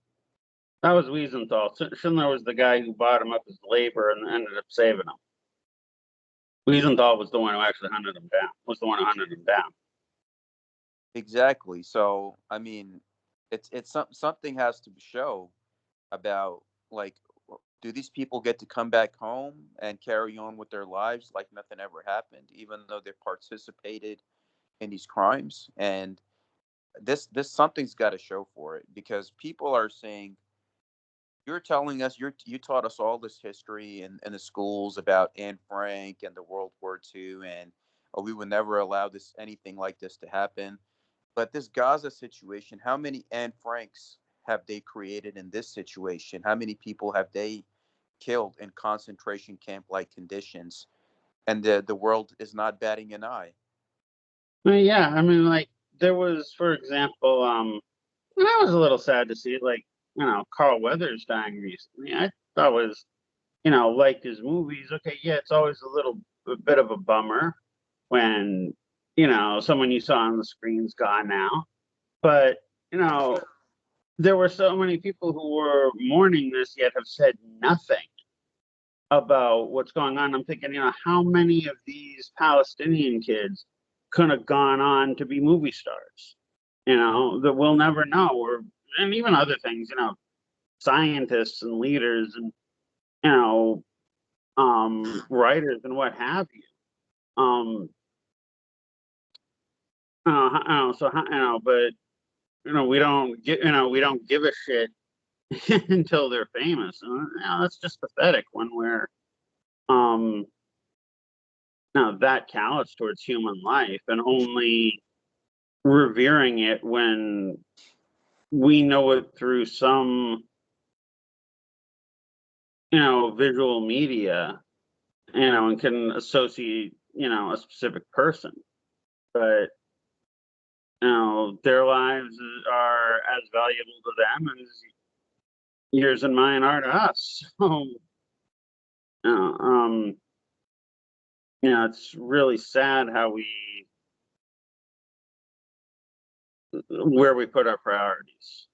That was Wiesenthal. Schindler was the guy who bought him up as labor and ended up saving him. Wiesenthal was the one who actually hunted him down. Was the one who hunted him down. Exactly. So, I mean, something has to show about, like, do these people get to come back home and carry on with their lives like nothing ever happened, even though they participated in these crimes? And this something's got to show for it, because people are saying, you're telling us, you taught us all this history in the schools about Anne Frank and the World War II, and oh, we would never allow this anything like this to happen. But this Gaza situation, how many Anne Franks have they created in this situation? How many people have they killed in concentration camp like conditions? And the world is not batting an eye. Well, yeah, I mean, like there was, for example, and I was a little sad to see it, like Carl Weathers dying recently. I thought was, liked his movies. Okay, yeah, it's always a bit of a bummer when someone you saw on the screen's gone now. But you know, there were so many people who were mourning this yet have said nothing about what's going on. I'm thinking, how many of these Palestinian kids could have gone on to be movie stars? That we'll never know, and even other things, scientists and leaders and you know, writers and what have you. Um, so but we don't give a shit until they're famous. And, that's just pathetic when we're um that callous towards human life and only revering it when we know it through some visual media, and can associate a specific person, but their lives are as valuable to them as yours and mine are to us. So uh, um it's really sad how we where we put our priorities.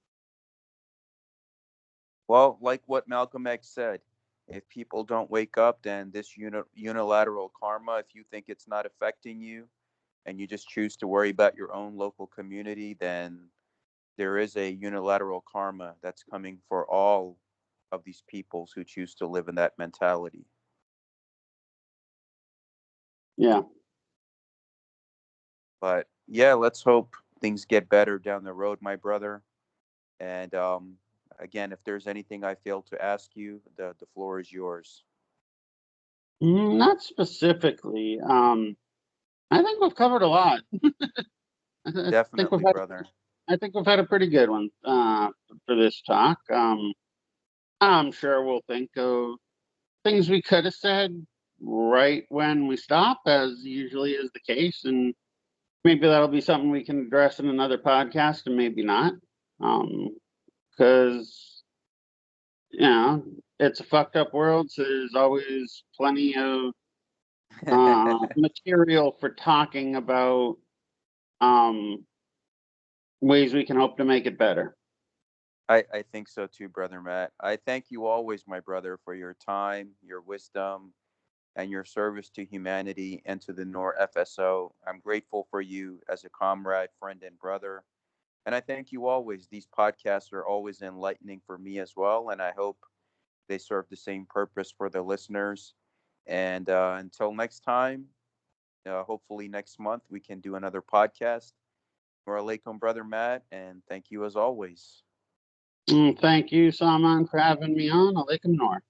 Well, like what Malcolm X said, if people don't wake up, then this unilateral karma, if you think it's not affecting you and you just choose to worry about your own local community, then there is a unilateral karma that's coming for all of these peoples who choose to live in that mentality. Yeah. But yeah, let's hope things get better down the road, my brother. And again, if there's anything I failed to ask you, the floor is yours. Not specifically. I think we've covered a lot. I think we've Definitely, had brother. I think we've had a pretty good one for this talk. I'm sure we'll think of things we could have said right when we stop, as usually is the case, and maybe that'll be something we can address in another podcast, and maybe not, because you know it's a fucked up world. So there's always plenty of material for talking about um, ways we can hope to make it better. I think so too, brother Matt. I thank you always, my brother, for your time, your wisdom, and your service to humanity and to the NOR FSO. I'm grateful for you as a comrade, friend, and brother. And I thank you always. These podcasts are always enlightening for me as well. And I hope they serve the same purpose for the listeners. And until next time, hopefully next month, we can do another podcast. Wa alaikum, brother Matt. And thank you as always. Thank you, Salman, for having me on. Alaikum Nor.